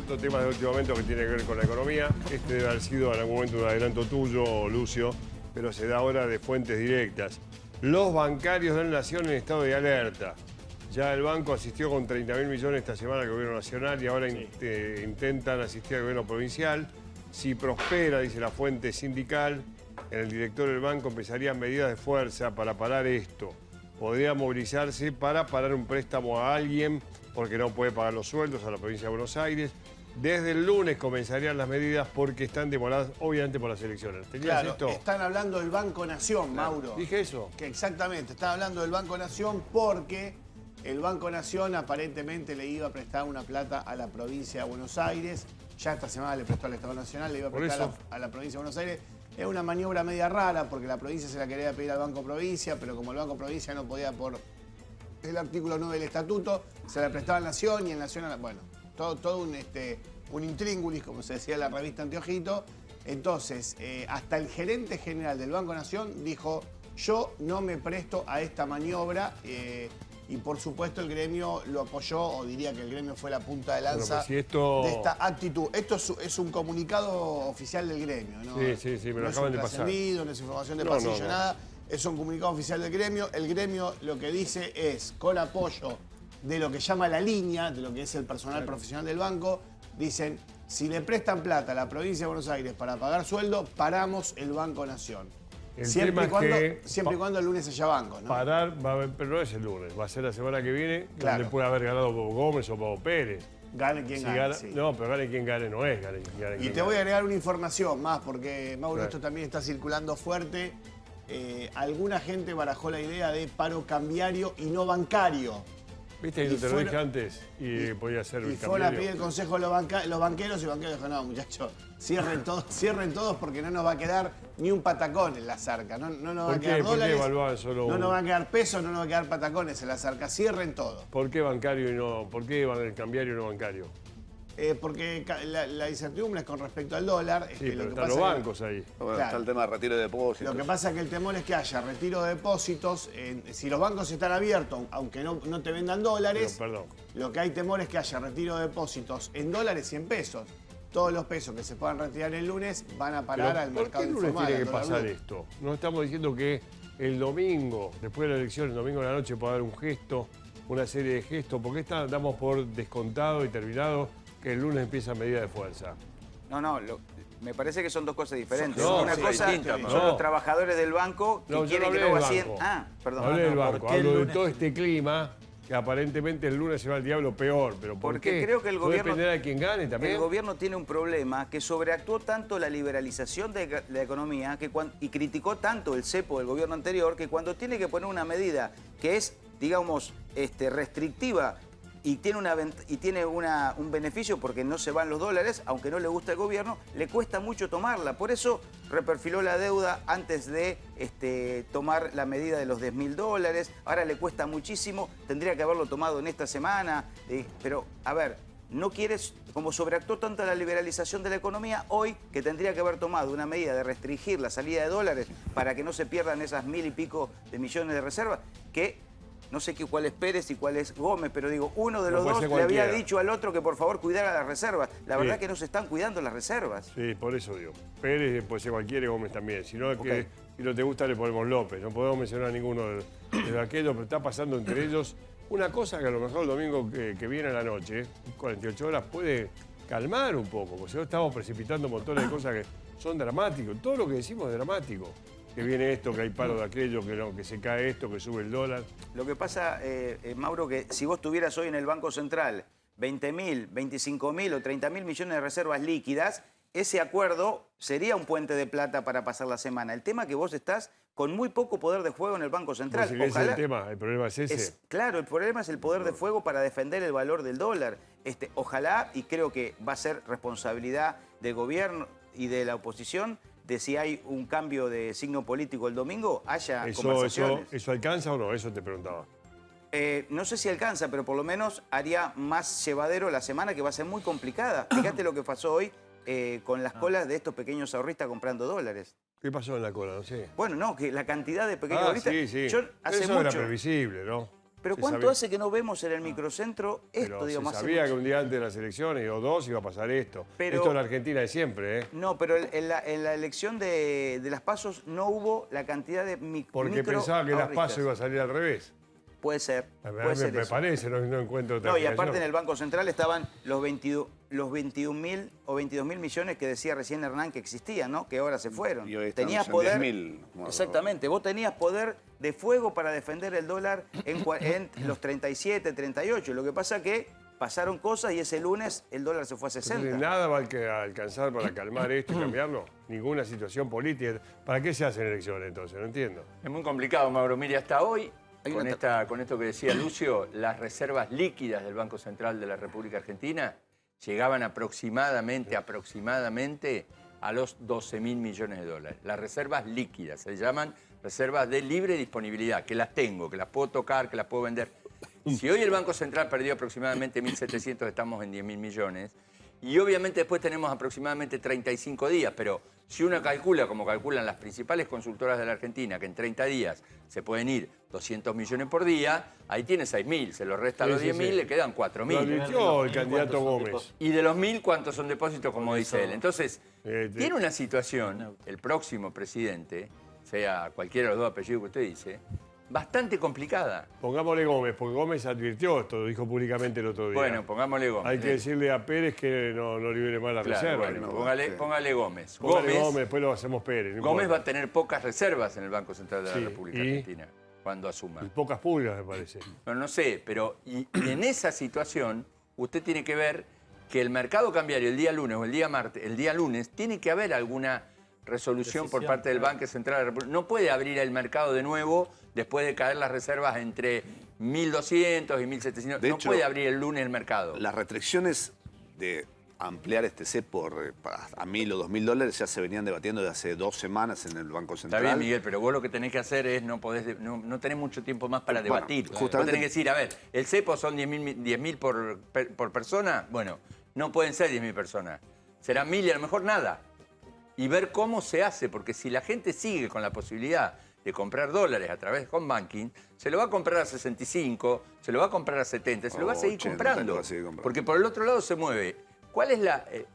otro tema de último momento que tiene que ver con la economía. Este debe haber sido en algún momento un adelanto tuyo, Lucio, pero se da ahora de fuentes directas. Los bancarios de la Nación en estado de alerta. Ya el banco asistió con 30.000 millones esta semana al gobierno nacional y ahora intentan asistir al gobierno provincial. Si prospera, dice la fuente sindical, el director del banco empezaría medidas de fuerza para parar esto. Podría movilizarse para parar un préstamo a alguien porque no puede pagar los sueldos a la provincia de Buenos Aires. Desde el lunes comenzarían las medidas porque están demoradas, obviamente, por las elecciones. Claro, esto? Están hablando del Banco Nación, Mauro. ¿Dije eso? Que exactamente, están hablando del Banco Nación porque el Banco Nación aparentemente le iba a prestar una plata a la provincia de Buenos Aires. Ya esta semana le prestó al Estado Nacional, le iba a prestar a la provincia de Buenos Aires. Es una maniobra media rara porque la provincia se la quería pedir al Banco Provincia, pero como el Banco Provincia no podía por el artículo 9 del Estatuto, se la prestaba a Nación y en Nación, bueno, todo un intríngulis, como se decía en la revista Anteojito. Entonces, hasta el gerente general del Banco Nación dijo, yo no me presto a esta maniobra y por supuesto el gremio lo apoyó, o diría que el gremio fue la punta de lanza de esta actitud. Esto es un comunicado oficial del gremio, ¿no? Sí, me lo acaban de pasar. No es información de pasillo, nada. Es un comunicado oficial del gremio. El gremio lo que dice es, con apoyo de lo que llama la línea, de lo que es el personal profesional del banco, dicen, si le prestan plata a la provincia de Buenos Aires para pagar sueldo, paramos el Banco Nación. Siempre y cuando el lunes haya banco, ¿no? Parar, pero no es el lunes, va a ser la semana que viene, claro. Donde puede haber ganado Bobo Gómez o Bobo Pérez. Gane quien gane, sí. No, pero gane quien gane no es, gane quien te voy a agregar una información más, porque, Mauro, esto también está circulando fuerte. Alguna gente barajó la idea de paro cambiario y no bancario. ¿Viste? Yo te lo dije antes y podía ser el cambiario. Y fueron a pedir el consejo a los banqueros y los banqueros dijeron, no, muchachos, cierren todos porque no nos va a quedar ni un patacón en la zarca. No nos va a quedar dólares, no nos va a quedar pesos, no nos va a quedar patacones en la zarca. Cierren todo. ¿Por qué bancario y no? ¿Por qué el cambiario y no bancario? Porque la incertidumbre es con respecto al dólar. Sí, pero están los bancos ahí. Bueno, claro. Está el tema de retiro de depósitos. Lo que pasa es que el temor es que haya retiro de depósitos. Si los bancos están abiertos, aunque no te vendan dólares, lo que hay temor es que haya retiro de depósitos en dólares y en pesos. Todos los pesos que se puedan retirar el lunes van a parar al mercado informal. ¿Por qué el lunes tiene que pasar esto? No estamos diciendo que el domingo, después de la elección, el domingo de la noche pueda haber un gesto, una serie de gestos. ¿Por qué damos por descontado y terminado que el lunes empieza medida de fuerza? No, me parece que son dos cosas diferentes. Una cosa son los trabajadores del banco que quieren que no vacíen. Perdón. Hablé del banco, hablo de todo este clima que aparentemente el lunes se va al diablo peor. ¿Pero por Porque qué? Creo que el gobierno... ¿Puede depender de quién gane también? El gobierno tiene un problema que sobreactuó tanto la liberalización de la economía y criticó tanto el cepo del gobierno anterior que cuando tiene que poner una medida que es, digamos, restrictiva y tiene un beneficio porque no se van los dólares, aunque no le gusta el gobierno, le cuesta mucho tomarla. Por eso reperfiló la deuda antes de tomar la medida de los $10.000. Ahora le cuesta muchísimo, tendría que haberlo tomado en esta semana. Pero, a ver, no quieres, como sobreactuó tanto la liberalización de la economía, hoy que tendría que haber tomado una medida de restringir la salida de dólares para que no se pierdan esas 1.000 y pico de millones de reservas, que... No sé cuál es Pérez y cuál es Gómez, pero digo, uno de los dos le había dicho al otro que por favor cuidara las reservas. La verdad que no se están cuidando las reservas. Sí, por eso digo. Pérez puede ser cualquiera y Gómez también. Si no, que si no te gusta le ponemos López. No podemos mencionar a ninguno de aquellos, pero está pasando entre ellos una cosa que a lo mejor el domingo que viene a la noche, 48 horas, puede calmar un poco. Porque si no estamos precipitando montones de cosas que son dramáticos. Todo lo que decimos es dramático. Que viene esto, que hay paro de aquello, que se cae esto, que sube el dólar. Lo que pasa, Mauro, que si vos tuvieras hoy en el Banco Central 20.000, 25.000 o 30.000 millones de reservas líquidas, ese acuerdo sería un puente de plata para pasar la semana. El tema es que vos estás con muy poco poder de fuego en el Banco Central. Ojalá, ese es el tema, el problema es ese. Claro, el problema es el poder de fuego para defender el valor del dólar. Ojalá, y creo que va a ser responsabilidad del gobierno y de la oposición, de si hay un cambio de signo político el domingo, haya conversaciones. ¿Eso alcanza o no? Eso te preguntaba. No sé si alcanza, pero por lo menos haría más llevadero la semana, que va a ser muy complicada. Fíjate lo que pasó hoy con las colas de estos pequeños ahorristas comprando dólares. ¿Qué pasó en la cola? No sé. Bueno, no, que la cantidad de pequeños ahorristas... Sí. Yo hace eso mucho, era previsible, ¿no? Pero Se ¿cuánto sabía. hace que no vemos en el microcentro esto, Pero digo, se más sabía que un día antes de las elecciones o dos iba a pasar esto. Pero- Esto en la Argentina de siempre, ¿eh? No, pero en la elección de las PASO no hubo la cantidad de Porque pensaba que las PASO iba a salir al revés. Puede ser, A puede mí ser me eso. parece, no encuentro otra No, y aparte en explicación. el Banco Central estaban los 21.000 o 22.000 millones que decía recién Hernán que existían, ¿no? Que ahora se fueron. Y hoy estamos Tenías en poder. 10.000, como- Exactamente, vos tenías poder de fuego para defender el dólar en los 37, 38. Lo que pasa que pasaron cosas y ese lunes el dólar se fue a Entonces, 60. nada va a alcanzar para calmar esto y cambiarlo. Ninguna situación política. ¿Para qué se hacen elecciones entonces? No entiendo. Es muy complicado, Mauro. Mire, hasta hoy, Hay con, una con esto que decía Lucio, las reservas líquidas del Banco Central de la República Argentina llegaban aproximadamente a los 12.000 millones de dólares. Las reservas líquidas, se llaman reservas de libre disponibilidad, que las tengo, que las puedo tocar, que las puedo vender. Si hoy el Banco Central perdió aproximadamente 1.700, estamos en 10.000 millones, y obviamente después tenemos aproximadamente 35 días, pero si uno calcula, como calculan las principales consultoras de la Argentina, que en 30 días se pueden ir 200 millones por día, ahí tiene 6.000, se lo resta a los 10.000, le quedan Lo 4.000. advirtió el candidato Gómez. Y de los 1.000, ¿cuántos son depósitos, como dice él? Entonces, Este- tiene una situación, el próximo presidente, sea cualquiera de los dos apellidos que usted dice, bastante complicada. Pongámosle Gómez, porque Gómez advirtió esto, lo dijo públicamente el otro día. Bueno, pongámosle Gómez. Hay que decirle a Pérez que no libere más la Claro, reserva. bueno, dijo. póngale Gómez. Póngale Gómez, después lo hacemos Pérez. no Gómez va importa. a tener pocas reservas en el Banco Central de la Sí, República ¿y? Argentina cuando asuma. Y pocas pulgas, me parece. No sé, pero y en esa situación usted tiene que ver que el mercado cambiario el día lunes o el día martes, el día lunes, tiene que haber alguna resolución por parte del Banco Central de la República. No puede abrir el mercado de nuevo después de caer las reservas entre 1.200 y 1.700. De No hecho, puede abrir el lunes el mercado. Las restricciones de ampliar este CEP a 1.000 o 2.000 dólares ya se venían debatiendo desde hace 2 semanas en el Banco Está Central. bien, Miguel, pero vos lo que tenés que hacer es no tenés mucho tiempo más para Bueno, debatir. justamente- Vos tenés que decir, a ver, el cepo son 10.000 por persona. Bueno, no pueden ser 10.000 personas. Serán 1.000 y a lo mejor nada. Y ver cómo se hace, porque si la gente sigue con la posibilidad de comprar dólares a través de home banking, se lo va a comprar a 65, se lo va a comprar a 70, se lo va a seguir 80, comprando. lo va a seguir comprando. Porque por el otro lado se mueve. ¿Cuál es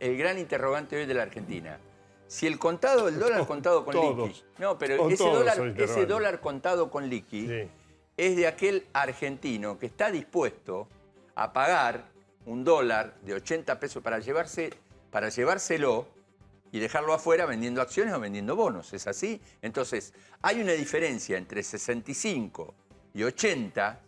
el gran interrogante hoy de la Argentina? Si el dólar contado con Todos. liqui. No, pero Con ese todos dólar, son ese interrogantes. dólar contado con liqui Sí. es de aquel argentino que está dispuesto a pagar un dólar de 80 pesos para llevárselo y dejarlo afuera vendiendo acciones o vendiendo bonos. ¿Es así? Entonces, hay una diferencia entre 65 y 80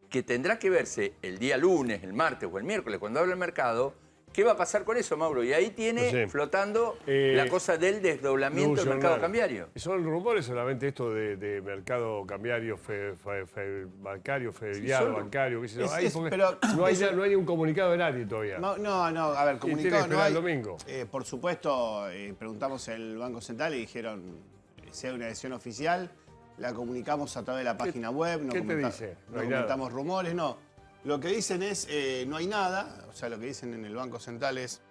que tendrá que verse el día lunes, el martes o el miércoles, cuando habla el mercado. ¿Qué va a pasar con eso, Mauro? Y ahí tiene No sé. flotando Eh, la cosa del desdoblamiento del Lucio mercado Hernán, cambiario. ¿Son rumores solamente esto de mercado cambiario, bancario, feriado, son- bancario? Qué sé yo? es- Ahí, es- porque pero- no hay un comunicado de nadie todavía. No, a ver, ¿Quién tiene comunicado que no esperar hay. el domingo? Por supuesto, preguntamos en el Banco Central y dijeron, si hay una decisión oficial, la comunicamos a través de la página web. qué te dice? No No hay nada. comentamos rumores, no. Lo que dicen es, no hay nada, o sea, lo que dicen en el Banco Central es,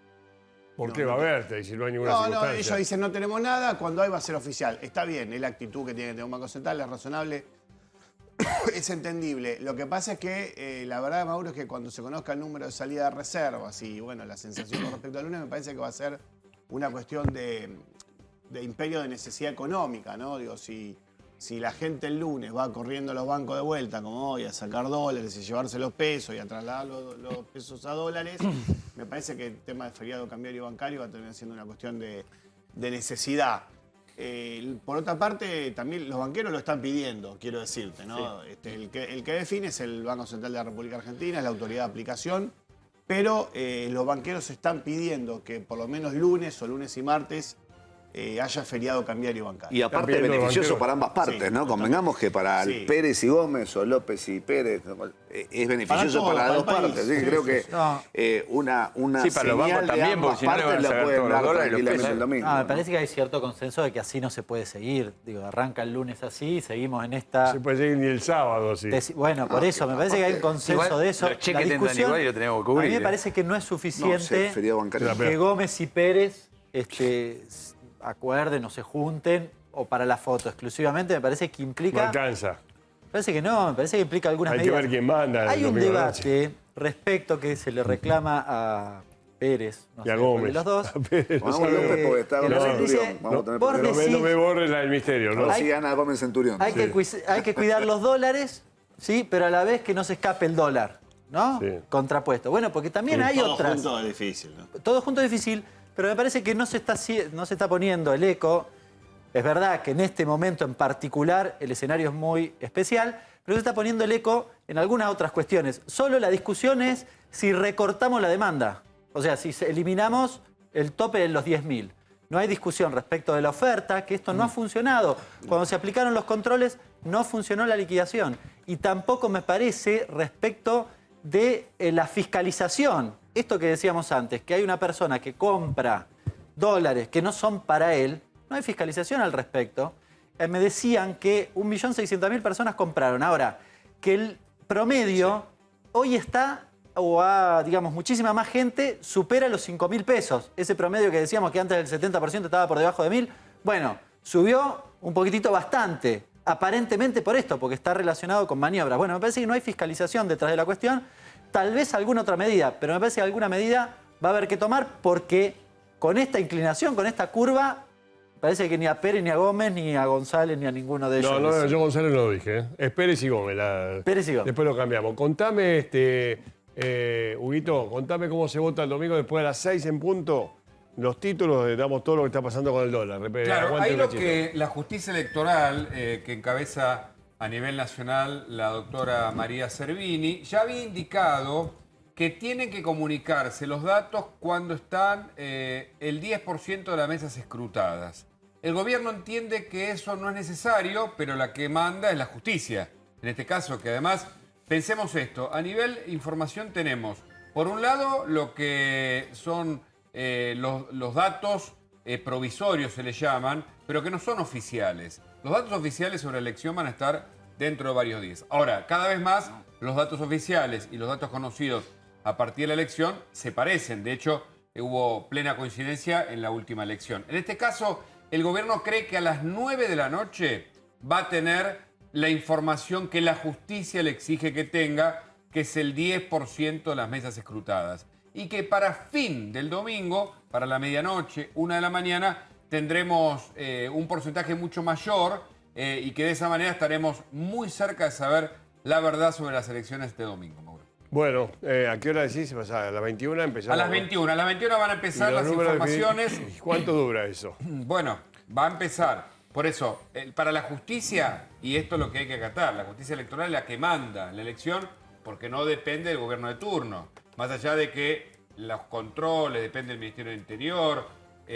¿Por no, qué no va a te- verte? Y si no hay ninguna no, circunstancia. ellos dicen no tenemos nada, cuando hay va a ser oficial. Está bien, es la actitud que tiene que tener un Banco Central, es razonable, es entendible. Lo que pasa es que la verdad, Mauro, es que cuando se conozca el número de salida de reservas y bueno, la sensación con respecto al lunes, me parece que va a ser una cuestión de imperio de necesidad económica, ¿no? Digo, si la gente el lunes va corriendo a los bancos de vuelta, como hoy, a sacar dólares y llevarse los pesos y a trasladar los pesos a dólares, me parece que el tema de feriado cambiario bancario va a terminar siendo una cuestión de necesidad. Por otra parte, también los banqueros lo están pidiendo, quiero decirte, ¿no? El que define es el Banco Central de la República Argentina, es la autoridad de aplicación, pero los banqueros están pidiendo que por lo menos lunes o lunes y martes haya feriado cambiario bancario. Y aparte es También los beneficioso banqueros. para ambas partes, Sí, ¿no? Convengamos que para Sí. Pérez y Gómez o López y Pérez es beneficioso Para para, todo, las dos para el partes. país. Sí, Sí, creo sí, que sí. No. una Sí, para los bancos señal de también, porque ambas si no le van a partes la sacar pueden todos los dar dólares y los tranquilamente pesos. el domingo. Me ¿no? parece que hay cierto consenso de que así no se puede seguir. Digo, arranca el lunes así, seguimos en esta... No se puede seguir ni el sábado, sí. Bueno, por eso, me parece que hay un consenso Igual, de eso. los cheques tendrán igual y lo tenemos que cubrir, A mí me ¿eh? parece que no es No, suficiente sí, feriado bancario. Pero- que Gómez y Pérez acuerden o se junten o para la foto exclusivamente. Me parece que No implica alcanza. Parece que no, me parece que implica algunas Hay que medidas. ver quién manda. Hay el un domingo a la noche. debate respecto que se le reclama a Pérez, no Y a sé, cuál Gómez. de los dos. A Pérez, Vamos no a sabe. López porque está que Gómez López Centurión. dice, Vamos a tener vos problemas. decís- No me borren el misterio, ¿no? A ver si gana Gómez Centurión. Hay que cuidar los dólares, sí, pero a la vez que no se escape el dólar, ¿no? Sí. Contrapuesto. Bueno, porque también hay Todo otras. junto es difícil, ¿no? Todo junto es difícil, pero me parece que no se está poniendo el eco. Es verdad que en este momento en particular el escenario es muy especial, pero se está poniendo el eco en algunas otras cuestiones. Solo la discusión es si recortamos la demanda. O sea, si eliminamos el tope de los 10.000. No hay discusión respecto de la oferta, que esto no ha funcionado. Cuando se aplicaron los controles, no funcionó la liquidación. Y tampoco me parece respecto de la fiscalización. Esto que decíamos antes, que hay una persona que compra dólares que no son para él, no hay fiscalización al respecto. Me decían que 1.600.000 personas compraron. Ahora, que el promedio hoy está, o digamos, muchísima más gente supera los 5.000 pesos. Ese promedio que decíamos que antes del 70% estaba por debajo de 1.000, bueno, subió un poquitito bastante, aparentemente por esto, porque está relacionado con maniobras. Bueno, me parece que no hay fiscalización detrás de la cuestión, tal vez alguna otra medida, pero me parece que alguna medida va a haber que tomar porque con esta inclinación, con esta curva, parece que ni a Pérez, ni a Gómez, ni a González, ni a ninguno de ellos. No, yo González no lo dije. Es Pérez y Gómez. Pérez y Gómez. Después lo cambiamos. Contame, Huguito, contame cómo se vota el domingo después de las 6 en punto. Los títulos, damos todo lo que está pasando con el dólar. Claro, Aguante ahí el lo cachito. que la justicia electoral que encabeza a nivel nacional la doctora María Servini ya había indicado que tienen que comunicarse los datos cuando están el 10% de las mesas escrutadas. El gobierno entiende que eso no es necesario, pero la que manda es la justicia. En este caso, que además, pensemos esto, a nivel información tenemos, por un lado, lo que son los datos provisorios, se les llaman, pero que no son oficiales. Los datos oficiales sobre la elección van a estar dentro de varios días. Ahora, cada vez más, los datos oficiales y los datos conocidos a partir de la elección se parecen. De hecho, hubo plena coincidencia en la última elección. En este caso, el gobierno cree que a las 9 de la noche va a tener la información que la justicia le exige que tenga, que es el 10% de las mesas escrutadas. Y que para fin del domingo, para la medianoche, 1 de la mañana, tendremos un porcentaje mucho mayor y que de esa manera estaremos muy cerca de saber la verdad sobre las elecciones este domingo, Mauro. Bueno, ¿a qué hora decís? O sea, a las 21 empezamos. A las 21 van a empezar ¿Y los las números informaciones. ¿Y cuánto dura eso? Bueno, va a empezar. Por eso, para la justicia, y esto es lo que hay que acatar, la justicia electoral es la que manda la elección porque no depende del gobierno de turno. Más allá de que los controles dependen del Ministerio del Interior,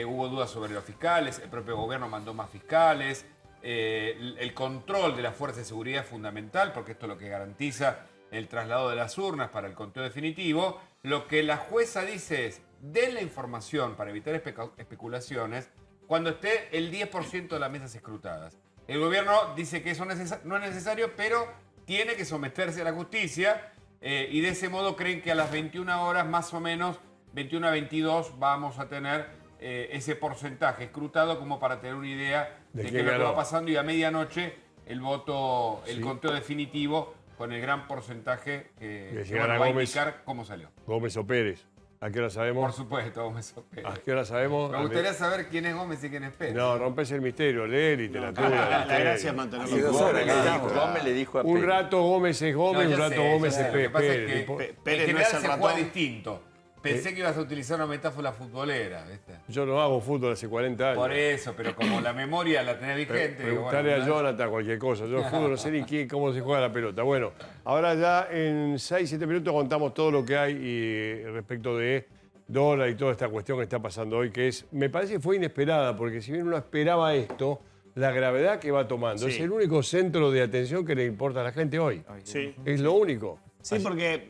hubo dudas sobre los fiscales, el propio gobierno mandó más fiscales, el control de las fuerzas de seguridad es fundamental porque esto es lo que garantiza el traslado de las urnas para el conteo definitivo. Lo que la jueza dice es, den la información para evitar especulaciones cuando esté el 10% de las mesas escrutadas. El gobierno dice que eso no es necesario, pero tiene que someterse a la justicia y de ese modo creen que a las 21 horas, más o menos, 21 a 22, vamos a tener ese porcentaje escrutado como para tener una idea de qué es lo que va pasando y a medianoche el voto, el conteo definitivo con el gran porcentaje que va a indicar cómo salió. Gómez o Pérez. ¿A qué hora sabemos? Por supuesto, Gómez o Pérez. ¿A qué hora sabemos? Me gustaría saber quién es Gómez y quién es Pérez. No, rompes el misterio, leer literatura. La gracia es mantenerlo. Sí, Gómez le dijo a Pérez. Un rato Gómez es Gómez, un rato Gómez es Lo que pasa es Pérez. que Pérez en no es general el se juega ratón. distinto. Pensé que ibas a utilizar una metáfora futbolera, ¿viste? Yo no hago fútbol hace 40 años. Por eso, pero como la memoria la tenés vigente... digo, Preguntarle bueno, a Jonathan cualquier cosa. Yo fútbol no sé ni cómo se juega la pelota. Bueno, ahora ya en 6-7 minutos contamos todo lo que hay y respecto de dólar y toda esta cuestión que está pasando hoy, que es, me parece que fue inesperada, porque si bien uno esperaba esto, la gravedad que va tomando. Sí. Es el único centro de atención que le importa a la gente hoy. Sí. Es lo único. Sí, porque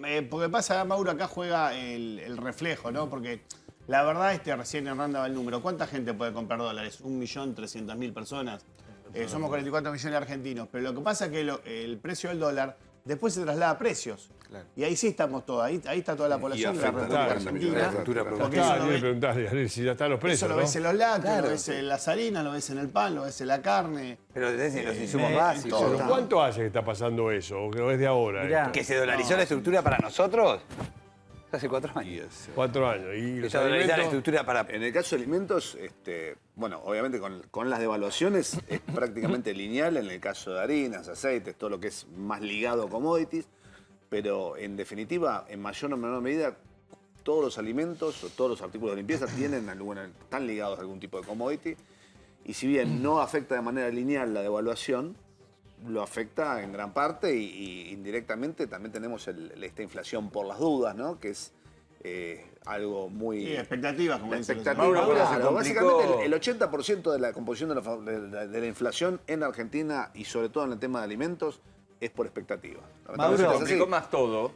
pasa, Mauro, acá juega el reflejo, ¿no? Porque la verdad, recién Hernán daba el número. ¿Cuánta gente puede comprar dólares? 1.300.000 personas. Somos 44 millones de argentinos. Pero lo que pasa es que el precio del dólar después se traslada a precios. Y ahí sí estamos todos, ahí está toda la población de la afecta República a 40 millones de Argentina. factura Porque Claro, eso lo quiero ves- preguntarle si ya están los precios, Eso lo ¿no? ves en los lácteos, lo ves en las harinas, lo ves en el pan, lo ves en la carne. Pero desde los insumos en básicos. todo. Pero ¿cuánto hace que está pasando eso? ¿O que es de ahora? Mirá. esto? Que se dolarizó la estructura para nosotros hace 4 Y años. es, 4 años. ¿Y Que los se dolariza la alimentos? estructura para... En el caso de alimentos, bueno, obviamente con las devaluaciones es prácticamente lineal en el caso de harinas, aceites, todo lo que es más ligado a commodities, pero en definitiva, en mayor o menor medida, todos los alimentos o todos los artículos de limpieza están ligados a algún tipo de commodity, y si bien no afecta de manera lineal la devaluación, lo afecta en gran parte y indirectamente también tenemos esta inflación por las dudas, ¿no? Que es algo muy... Sí, expectativas, como La dicen los expectativa, Mauro, se claro. complicó. Básicamente el 80% de la composición de la inflación en Argentina y sobre todo en el tema de alimentos es por expectativa. Mauro, Se Es así. complicó más todo,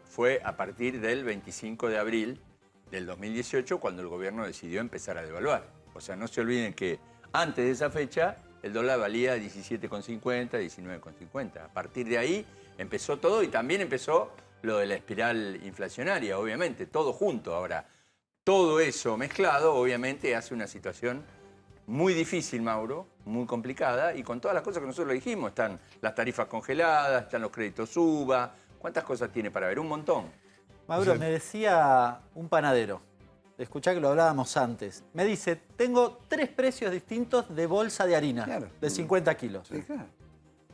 fue a partir del 25 de abril del 2018 cuando el gobierno decidió empezar a devaluar. O sea, no se olviden que antes de esa fecha el dólar valía 17,50, 19,50. A partir de ahí empezó todo y también empezó lo de la espiral inflacionaria, obviamente, todo junto. Ahora, todo eso mezclado, obviamente, hace una situación muy difícil, Mauro, muy complicada, y con todas las cosas que nosotros le dijimos, están las tarifas congeladas, están los créditos UVA, ¿cuántas cosas tiene para ver? Un montón. Mauro, me decía un panadero, escuchá que lo hablábamos antes, me dice, tengo 3 precios distintos de bolsa de harina, Claro. de 50 kilos. Sí, claro.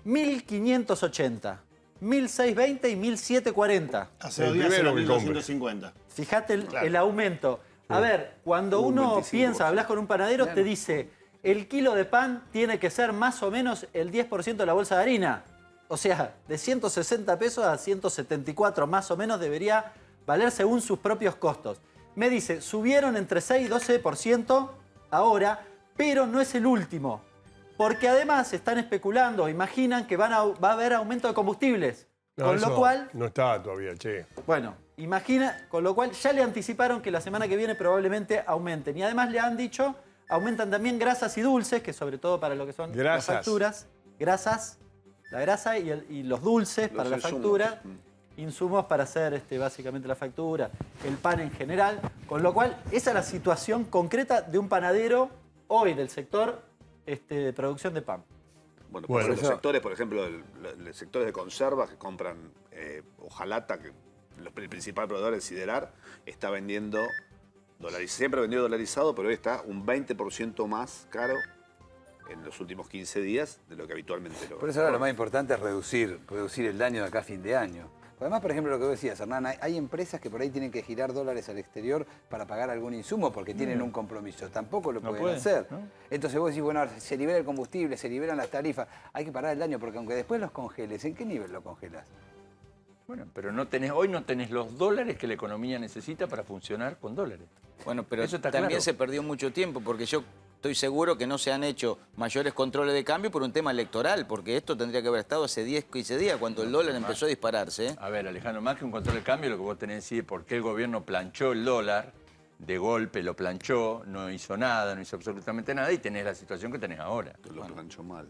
1.580, 1.620 y 1.740. Hace El 2 días primero era que compre. 1250. Fíjate el aumento. A ver, cuando Un uno 25%. piensa, hablas con un panadero, te dice, el kilo de pan tiene que ser más o menos el 10% de la bolsa de harina. O sea, de 160 pesos a 174 más o menos debería valer según sus propios costos. Me dice, subieron entre 6 y 12% ahora, pero no es el último. Porque además están especulando, imaginan que va a haber aumento de combustibles. No, con eso lo cual, no está todavía, che. bueno, imagina, con lo cual ya le anticiparon que la semana que viene probablemente aumenten. Y además le han dicho, aumentan también grasas y dulces, que sobre todo para lo que son las Grasas. facturas. Grasas, la grasa y los dulces para la insumos. factura. Insumos para hacer básicamente la factura, el pan en general. Con lo cual, esa es la situación concreta de un panadero hoy del sector de producción de pan. Bueno, Bueno, los eso- sectores, por ejemplo, los sectores de conservas que compran hojalata, que el principal proveedor es Siderar, está vendiendo siempre vendió dolarizado, pero hoy está un 20% más caro en los últimos 15 días de lo que habitualmente lo. Por eso ahora lo más importante es reducir el daño de acá a fin de año. Además, por ejemplo, lo que vos decías, Hernán, hay empresas que por ahí tienen que girar dólares al exterior para pagar algún insumo porque tienen un compromiso. Tampoco lo pueden hacer. ¿no? Entonces vos decís, bueno, ahora se libera el combustible, se liberan las tarifas, hay que parar el daño porque aunque después los congeles, ¿en qué nivel lo congelas? Bueno, pero hoy no tenés los dólares que la economía necesita para funcionar con dólares. Bueno, pero Eso está también claro. se perdió mucho tiempo porque yo estoy seguro que no se han hecho mayores controles de cambio por un tema electoral, porque esto tendría que haber estado hace 10, 15 días cuando el dólar empezó a dispararse. ¿eh? A ver, Alejandro, más que un control de cambio, lo que vos tenés que decir es por qué el gobierno planchó el dólar, de golpe lo planchó, no hizo nada, no hizo absolutamente nada y tenés la situación que tenés ahora. Lo planchó mal.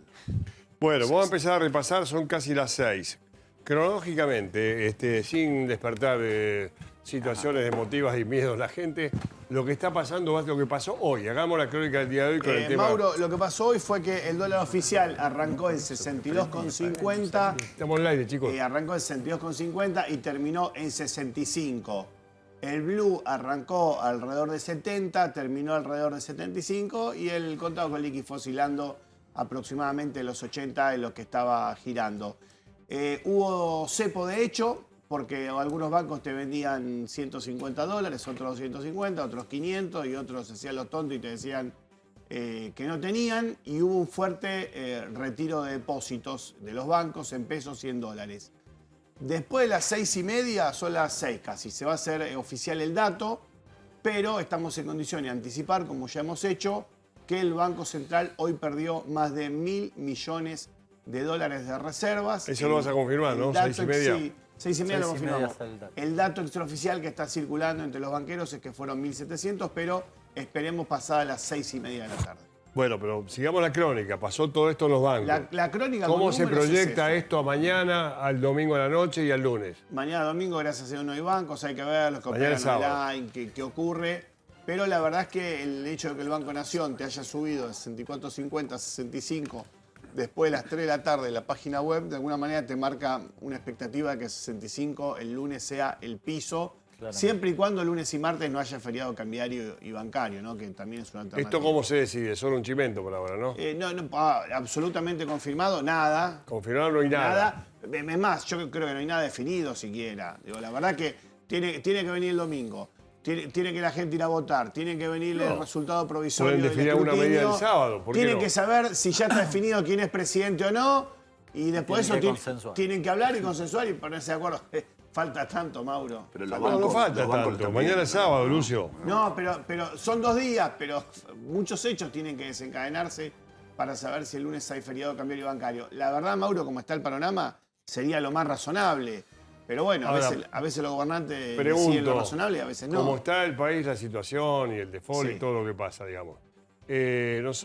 Bueno, vamos a empezar a repasar, son casi las 6. Cronológicamente, sin despertar situaciones emotivas y miedos la gente, lo que está pasando es lo que pasó hoy. Hagamos la crónica del día de hoy con el tema. Mauro, lo que pasó hoy fue que el dólar oficial arrancó en 62,50. Estamos en el aire, chicos. Arrancó en 62,50 y terminó en 65. El blue arrancó alrededor de 70, terminó alrededor de 75 y el contado con liqui fue oscilando aproximadamente los 80 en lo que estaba girando. Hubo cepo de hecho, porque algunos bancos te vendían 150 dólares, otros 250, otros 500 y otros se hacían los tontos y te decían que no tenían. Y hubo un fuerte retiro de depósitos de los bancos en pesos y en dólares. Después de las 6:30, son las 6 casi, se va a hacer oficial el dato, pero estamos en condiciones de anticipar, como ya hemos hecho, que el Banco Central hoy perdió más de 1.000 millones de dólares de reservas. Eso lo vas a confirmar, ¿no? 6:30. Sí, 6:30 lo 6:30 confirmamos. sale el dato. El dato extraoficial que está circulando entre los banqueros es que fueron 1.700, pero esperemos pasadas las 6:30 de la tarde. Bueno, pero sigamos la crónica. Pasó todo esto en los bancos. La crónica con ¿Cómo se números es proyecta esto a mañana, al domingo a la noche y al lunes? Mañana domingo, gracias a Dios, no hay bancos, hay que ver los que Mañana operan sábado. online, qué ocurre. Pero la verdad es que el hecho de que el Banco Nación te haya subido de 64.50 a 65 después de las 3 de la tarde en la página web, de alguna manera te marca una expectativa de que 65 el lunes sea el piso, siempre y cuando el lunes y martes no haya feriado cambiario y bancario, ¿no? Que también es una alternativa. ¿Esto cómo se decide? Solo un chimento por ahora, ¿no? Absolutamente confirmado, nada. Confirmado no hay nada. Es más, yo creo que no hay nada definido siquiera. Digo, la verdad que tiene que venir el domingo. Tiene que la gente ir a votar, tiene que venir el resultado provisorio Pueden del definir alguna medida escrutinio, el sábado, ¿por qué tienen no? que saber si ya está definido quién es presidente o no, y después Tienen que eso consensuar. tienen que hablar y consensuar y ponerse de acuerdo. Falta tanto, Mauro. Pero los No, no bancos- falta los bancos tanto. están Mañana bien, es sábado, Lucio. No, pero son 2 días, pero muchos hechos tienen que desencadenarse para saber si el lunes hay feriado cambiario bancario. La verdad, Mauro, como está el panorama, sería lo más razonable. Pero bueno, Ahora, a veces los gobernantes deciden lo Pregunto, razonable y a veces no. ¿cómo está el país, la situación y el default Sí. y todo lo que pasa, digamos?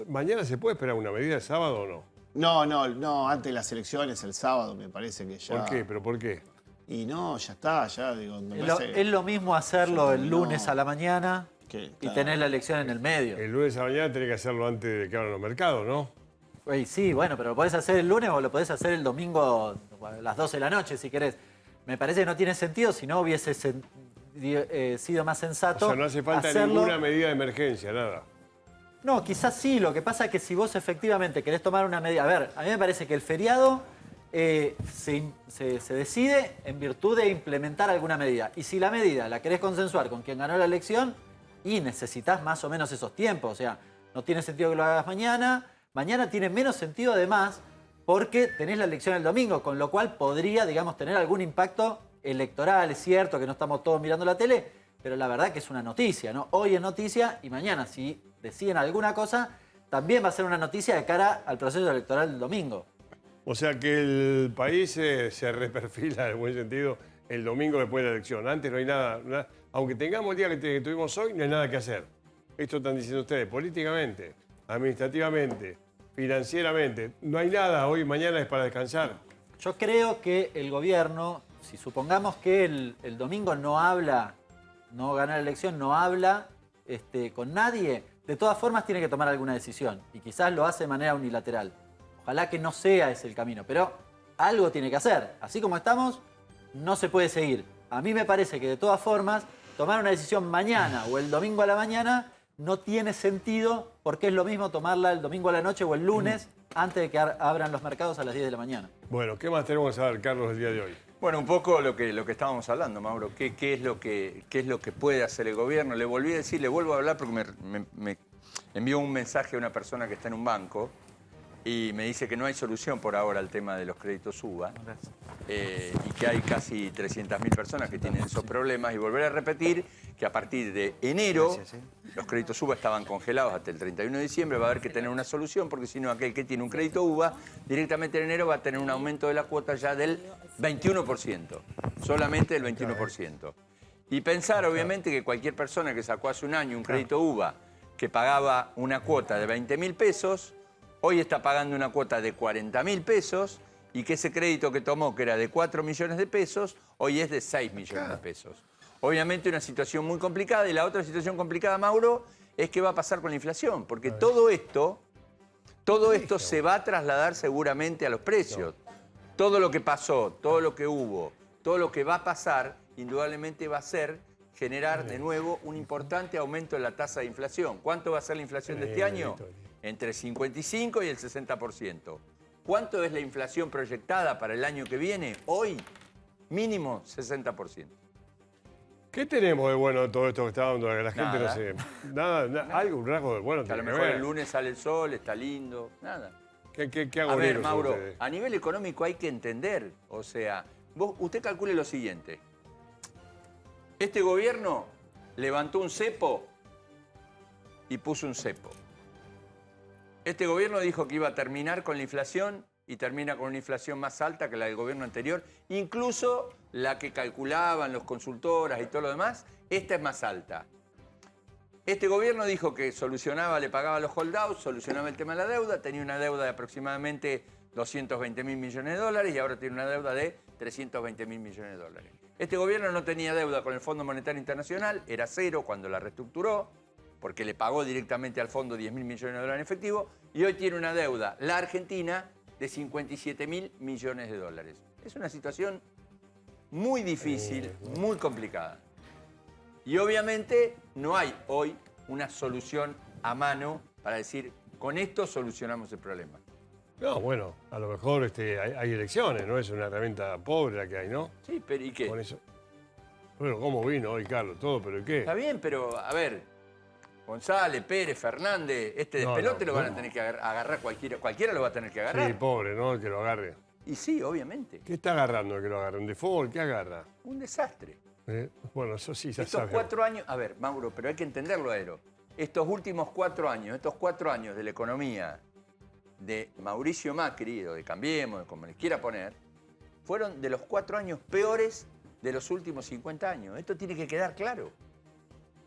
¿Mañana se puede esperar una medida el sábado o no? No, antes de las elecciones, el sábado, me parece que ya... ¿Por qué? ¿Pero por qué? Y no, ya está, ya digo... me parece Es lo mismo hacerlo el No. lunes a la mañana que, y claro. tener la elección en el medio. El lunes a la mañana tenés que hacerlo antes de que abran los mercados, ¿no? Güey, sí, bueno, pero lo podés hacer el lunes o lo podés hacer el domingo a las 12 de la noche, si querés. Me parece que no tiene sentido si no hubiese sido más O sensato sea, no hace falta hacerlo. ninguna medida de emergencia, nada. No, quizás sí. Lo que pasa es que si vos efectivamente querés tomar una medida... A ver, a mí me parece que el feriado se decide en virtud de implementar alguna medida. Y si la medida la querés consensuar con quien ganó la elección, y necesitas más o menos esos tiempos. O sea, no tiene sentido que lo hagas mañana. Mañana tiene menos sentido además porque tenés la elección el domingo, con lo cual podría, digamos, tener algún impacto electoral. Es cierto que no estamos todos mirando la tele, pero la verdad que es una noticia, ¿no? Hoy es noticia y mañana, si deciden alguna cosa, también va a ser una noticia de cara al proceso electoral del domingo. O sea que el país se reperfila, en buen sentido, el domingo después de la elección. Antes no hay nada, aunque tengamos el día que tuvimos hoy, no hay nada que hacer. Esto están diciendo ustedes, políticamente, administrativamente, financieramente. No hay nada, hoy y mañana es para descansar. Yo creo que el gobierno, si supongamos que el domingo no habla, no gana la elección, no habla con nadie, de todas formas tiene que tomar alguna decisión. Y quizás lo hace de manera unilateral. Ojalá que no sea ese el camino, pero algo tiene que hacer. Así como estamos, no se puede seguir. A mí me parece que de todas formas, tomar una decisión mañana o el domingo a la mañana no tiene sentido porque es lo mismo tomarla el domingo a la noche o el lunes antes de que abran los mercados a las 10 de la mañana. Bueno, ¿qué más tenemos que saber, Carlos, el día de hoy? Bueno, un poco lo que estábamos hablando, Mauro. ¿Qué es lo que puede hacer el gobierno? Le volví a decir, le vuelvo a hablar porque me envió un mensaje a una persona que está en un banco y me dice que no hay solución por ahora al tema de los créditos UBA y que hay casi 300.000 personas que tienen esos problemas. Y volver a repetir que a partir de enero los créditos UBA estaban congelados hasta el 31 de diciembre. Va a haber que tener una solución porque si no aquel que tiene un crédito UBA directamente en enero va a tener un aumento de la cuota ya del 21%, solamente del 21%. Y pensar obviamente que cualquier persona que sacó hace un año un crédito UBA que pagaba una cuota de 20.000 pesos, hoy está pagando una cuota de 40.000 pesos y que ese crédito que tomó, que era de 4 millones de pesos, hoy es de 6 millones de pesos. Obviamente una situación muy complicada y la otra situación complicada, Mauro, es qué va a pasar con la inflación, porque todo esto se va a trasladar seguramente a los precios. Todo lo que pasó, todo lo que hubo, todo lo que va a pasar, indudablemente va a ser generar de nuevo un importante aumento en la tasa de inflación. ¿Cuánto va a ser la inflación de este año? Entre el 55 y el 60%. ¿Cuánto es la inflación proyectada para el año que viene? Hoy, mínimo 60%. ¿Qué tenemos de bueno de todo esto que está dando? Que la gente Nada. no sé. Nada, algún rasgo de bueno A tiene lo que mejor ver. el lunes sale el sol, está lindo, nada. ¿Qué A ver, agoreros son Mauro, ustedes? a nivel económico hay que entender, o sea, usted calcule lo siguiente. Este gobierno levantó un cepo y puso un cepo. Este gobierno dijo que iba a terminar con la inflación y termina con una inflación más alta que la del gobierno anterior, incluso la que calculaban los consultoras y todo lo demás, esta es más alta. Este gobierno dijo que solucionaba, le pagaba los holdouts, solucionaba el tema de la deuda, tenía una deuda de aproximadamente 220.000 millones de dólares y ahora tiene una deuda de 320.000 millones de dólares. Este gobierno no tenía deuda con el Fondo Monetario Internacional, era cero cuando la reestructuró, porque le pagó directamente al fondo 10.000 millones de dólares en efectivo, y hoy tiene una deuda, la Argentina, de 57.000 millones de dólares. Es una situación muy difícil, muy complicada. Y obviamente no hay hoy una solución a mano para decir, con esto solucionamos el problema. No, bueno, a lo mejor hay elecciones, ¿no? Es una herramienta pobre la que hay, ¿no? Sí, pero ¿y qué? Con eso. Bueno, ¿cómo vino hoy, Carlos? Todo, pero ¿y qué? Está bien, pero a ver, González, Pérez, Fernández, este despelote lo van a tener que agarrar cualquiera lo va a tener que agarrar. Sí, pobre, ¿no? El que lo agarre. Y sí, obviamente. ¿Qué está agarrando el que lo agarre? ¿Un default? ¿Qué agarra? Un desastre. Bueno, eso sí, ya Estos sabemos. 4 años, a ver, Mauro, pero hay que entenderlo, Aero. Estos últimos 4 años, estos 4 años de la economía de Mauricio Macri, o de Cambiemos, como les quiera poner, fueron de los 4 años peores de los últimos 50 años. Esto tiene que quedar claro.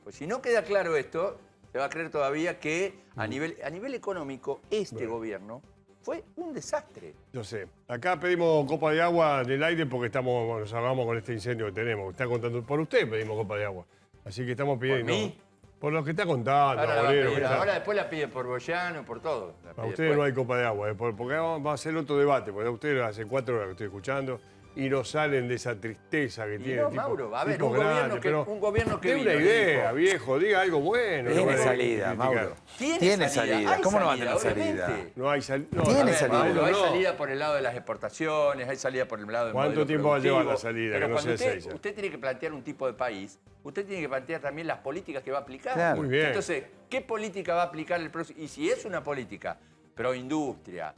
Pues si no queda claro esto, se va a creer todavía que a nivel económico este gobierno fue un desastre. Yo sé. Acá pedimos copa de agua en el aire porque nos ahogamos con este incendio que tenemos. Está contando, por usted pedimos copa de agua. Así que estamos pidiendo. ¿Por mí? Por lo que está contando, Ahora, bolero, que está. ahora después la piden por Boyano, por todo. A ustedes no hay copa de agua, porque vamos a hacer otro debate, porque a ustedes hace 4 horas que estoy escuchando y no salen de esa tristeza que tienen. No, Mauro, a ver, un gobierno que dé vino, una idea, viejo, diga algo bueno. Tiene no salida, Mauro. Tiene salida. Hay ¿Cómo no va a salida, tener salida? obviamente. No hay salida. Tiene salida. Mauro, hay no. salida por el lado de las exportaciones, hay salida por el lado del ¿Cuánto modelo tiempo va a llevar la productivo. salida? Pero Que no cuando sea 6. usted tiene que plantear un tipo de país, usted tiene que plantear también las políticas que va a aplicar. Claro. Muy bien. Entonces, ¿qué política va a aplicar el próximo? Y si es una política pro industria,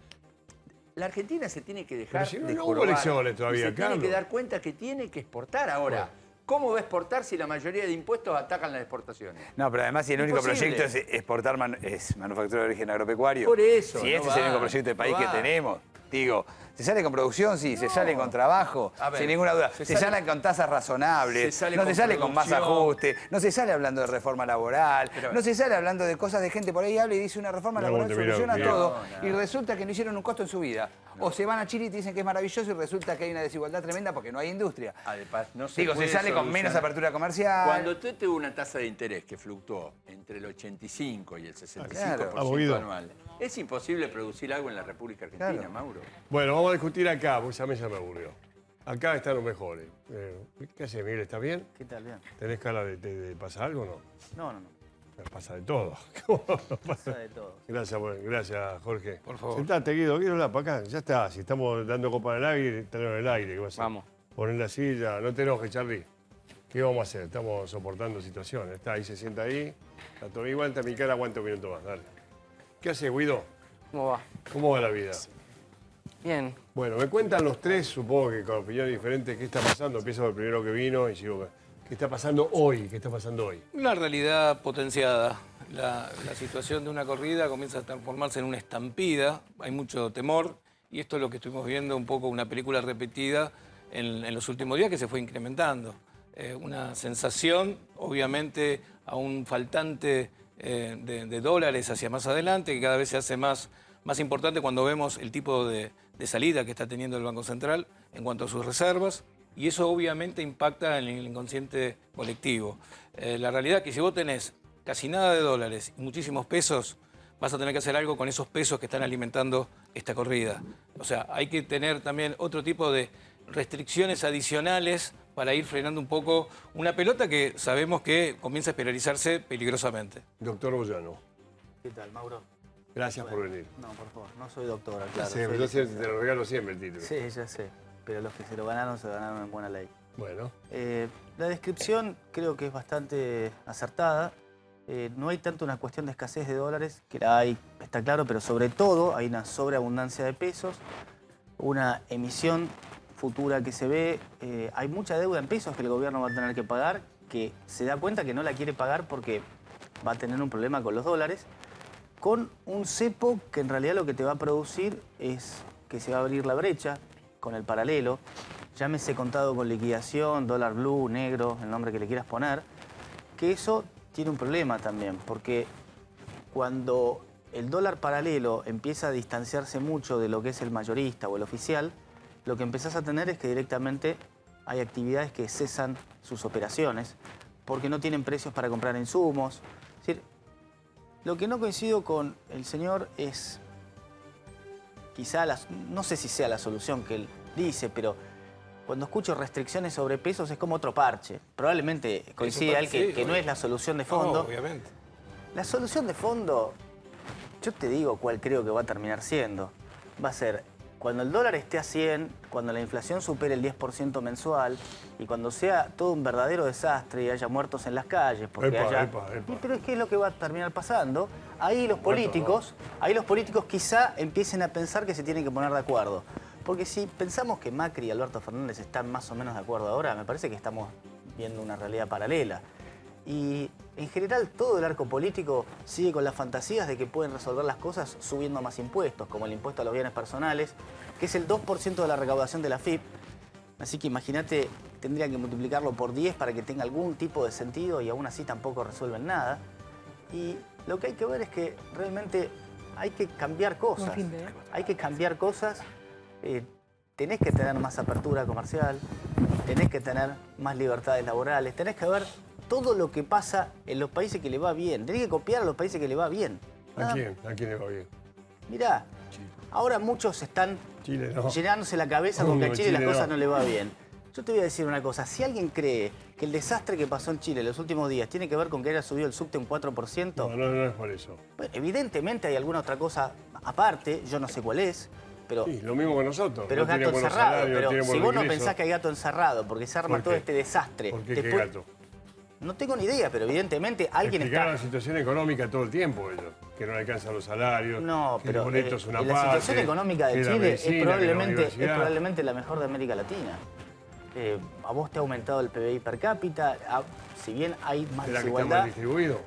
la Argentina se tiene que dejar Pero si no, de no hubo jorobar elecciones todavía, y se tiene Carlos. que dar cuenta que tiene que exportar ahora. ¿Cómo va a exportar si la mayoría de impuestos atacan las exportaciones? No, pero además si el único Imposible. proyecto es exportar es manufactura de origen agropecuario. Por eso, Si no este es el va, único proyecto de país no que va. tenemos, digo, se sale con producción, sí, se sale con trabajo, A ver, sin ninguna duda. se Se sale- sale con tasas razonables, se sale no con se sale con más producción. ajuste, no se sale hablando de reforma laboral, Pero- no se sale hablando de cosas de gente por ahí habla y dice una reforma Mirá laboral vos, mirá, soluciona mirá. todo No, y resulta que no hicieron un costo en su vida. O se van a Chile y te dicen que es maravilloso y resulta que hay una desigualdad tremenda porque no hay industria. Además, no se Digo, se puede sale con menos solucionar. apertura comercial. Cuando usted tuvo una tasa de interés que fluctuó entre el 85 y el 65% Claro. Aburrido. anual, es imposible producir algo en la República Argentina, Claro. Mauro. Bueno, vamos a discutir acá, porque esa mesa me aburrió. Acá están los mejores. ¿Qué haces, Miguel? ¿Estás bien? ¿Qué tal? Bien. ¿Tenés cara de pasar algo o no? No, no, no. Me pasa de todo. ¿Cómo no pasa? Pasa de todo. Gracias, Jorge. Por favor. Sentate, Guido, quiero hablar para acá. Ya está, si estamos dando copa en el aire, tenerlo en el aire. ¿Qué va a hacer? Vamos. Poner la silla, no te enojes, Charlie. ¿Qué vamos a hacer? Estamos soportando situaciones. Está ahí, se sienta ahí. Está todo igual, está mi cara, aguanta un minuto más. Dale. ¿Qué haces, Guido? ¿Cómo va? ¿Cómo va la vida? Bien. Bueno, me cuentan los tres, supongo que con opiniones diferentes, qué está pasando. Empiezo por el primero que vino y sigo. ¿Qué está pasando hoy? ¿Qué está pasando hoy? Una realidad potenciada. La situación de una corrida comienza a transformarse en una estampida, hay mucho temor y esto es lo que estuvimos viendo un poco, una película repetida en los últimos días que se fue incrementando. Una sensación, obviamente, aún faltante de dólares hacia más adelante, que cada vez se hace más importante cuando vemos el tipo de salida que está teniendo el Banco Central en cuanto a sus reservas. Y eso obviamente impacta en el inconsciente colectivo. La realidad es que si vos tenés casi nada de dólares y muchísimos pesos, vas a tener que hacer algo con esos pesos que están alimentando esta corrida. O sea, hay que tener también otro tipo de restricciones adicionales para ir frenando un poco una pelota que sabemos que comienza a espiralizarse peligrosamente. Doctor Boyano, ¿Qué tal, Mauro? gracias por venir. No, por favor, no soy doctora, Ya claro. sé, soy entonces te licenciado. lo regalo siempre el título. Sí, ya sé. Pero los que se lo ganaron en buena ley. Bueno, La descripción creo que es bastante acertada. No hay tanto una cuestión de escasez de dólares, que la hay, está claro, pero sobre todo hay una sobreabundancia de pesos, una emisión futura que se ve. Hay mucha deuda en pesos que el gobierno va a tener que pagar, que se da cuenta que no la quiere pagar porque va a tener un problema con los dólares, con un cepo que en realidad lo que te va a producir es que se va a abrir la brecha con el paralelo, llámese contado con liquidación, dólar blue, negro, el nombre que le quieras poner, que eso tiene un problema también, porque cuando el dólar paralelo empieza a distanciarse mucho de lo que es el mayorista o el oficial, lo que empezás a tener es que directamente hay actividades que cesan sus operaciones porque no tienen precios para comprar insumos. Es decir, lo que no coincido con el señor es quizá, no sé si sea la solución que él dice, pero cuando escucho restricciones sobre pesos es como otro parche. Probablemente coincida él que no es la solución de fondo. No, obviamente. La solución de fondo, yo te digo cuál creo que va a terminar siendo. Va a ser cuando el dólar esté a 100, cuando la inflación supere el 10% mensual y cuando sea todo un verdadero desastre y haya muertos en las calles. Porque Pero es que es lo que va a terminar pasando. Ahí los políticos quizá empiecen a pensar que se tienen que poner de acuerdo. Porque si pensamos que Macri y Alberto Fernández están más o menos de acuerdo ahora, me parece que estamos viendo una realidad paralela. Y en general todo el arco político sigue con las fantasías de que pueden resolver las cosas subiendo más impuestos, como el impuesto a los bienes personales, que es el 2% de la recaudación de la AFIP. Así que imagínate, tendrían que multiplicarlo por 10 para que tenga algún tipo de sentido y aún así tampoco resuelven nada. Y lo que hay que ver es que realmente hay que cambiar cosas. Hay que cambiar cosas. Tenés que tener más apertura comercial, tenés que tener más libertades laborales, tenés que ver todo lo que pasa en los países que le va bien. Tenés que copiar a los países que le va bien. ¿A quién? ¿A quién le va bien? Mirá, ahora muchos están llenándose la cabeza con que a Chile las cosas no le va bien. Yo te voy a decir una cosa, si alguien cree que el desastre que pasó en Chile en los últimos días tiene que ver con que haya subido el subte un 4%... No es por eso. Bueno, evidentemente hay alguna otra cosa aparte, yo no sé cuál es, pero... Sí, lo mismo que nosotros. Pero es gato encerrado, pero si vos no pensás que hay gato encerrado, porque se arma todo este desastre... ¿Por qué qué gato? No tengo ni idea, pero evidentemente alguien explicaron la situación económica todo el tiempo ellos, que no le alcanzan los salarios, que el boleto es una la parte, situación económica de Chile medicina, es probablemente la mejor de América Latina. A vos te ha aumentado el PBI per cápita, si bien hay más desigualdad... ¿Está mal distribuido?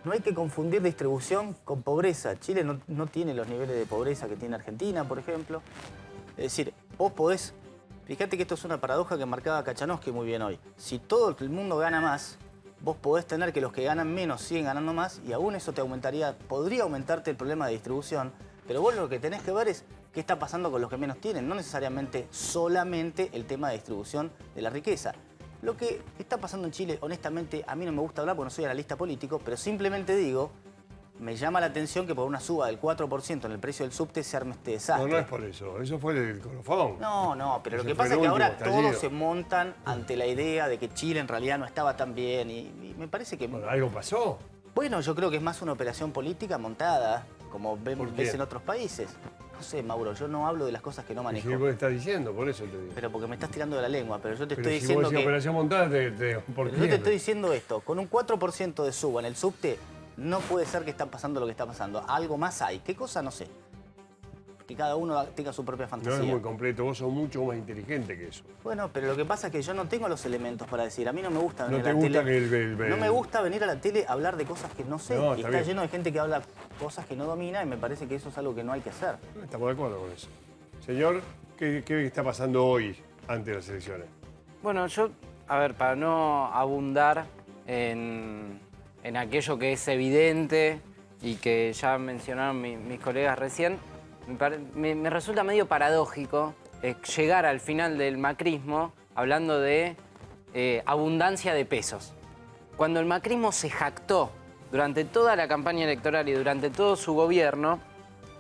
No hay que confundir distribución con pobreza. Chile no tiene los niveles de pobreza que tiene Argentina, por ejemplo. Es decir, vos podés... Fíjate que esto es una paradoja que marcaba Kachanowski muy bien hoy. Si todo el mundo gana más, vos podés tener que los que ganan menos siguen ganando más y aún eso podría aumentarte el problema de distribución, pero vos lo que tenés que ver es qué está pasando con los que menos tienen, no necesariamente solamente el tema de distribución de la riqueza. Lo que está pasando en Chile, honestamente, a mí no me gusta hablar porque no soy analista político, pero simplemente digo, me llama la atención que por una suba del 4% en el precio del subte se arme este desastre. No es por eso. Eso fue el colofón. No, pero lo que pasa es que ahora todos se montan ante la idea de que Chile en realidad no estaba tan bien y me parece que... Bueno, ¿algo pasó? Bueno, yo creo que es más una operación política montada, como ves en otros países. No sé, Mauro, yo no hablo de las cosas que no manejo. ¿Qué estás diciendo? Por eso te digo. Pero porque me estás tirando de la lengua, pero yo te estoy si diciendo vos decís operación montada, ¿por qué? Yo te estoy diciendo esto, con un 4% de suba en el subte, no puede ser que está pasando lo que está pasando. Algo más hay. ¿Qué cosa? No sé. Que cada uno tenga su propia fantasía. No es muy completo. Vos sos mucho más inteligente que eso. Bueno, pero lo que pasa es que yo no tengo los elementos para decir. A mí no me gusta venir a la tele. No me gusta venir a la tele a hablar de cosas que no sé. Y está lleno de gente que habla cosas que no domina y me parece que eso es algo que no hay que hacer. Estamos de acuerdo con eso. Señor, ¿qué está pasando hoy ante las elecciones? Bueno, yo, a ver, para no abundar en aquello que es evidente y que ya mencionaron mis colegas recién, me resulta medio paradójico llegar al final del macrismo hablando de abundancia de pesos. Cuando el macrismo se jactó durante toda la campaña electoral y durante todo su gobierno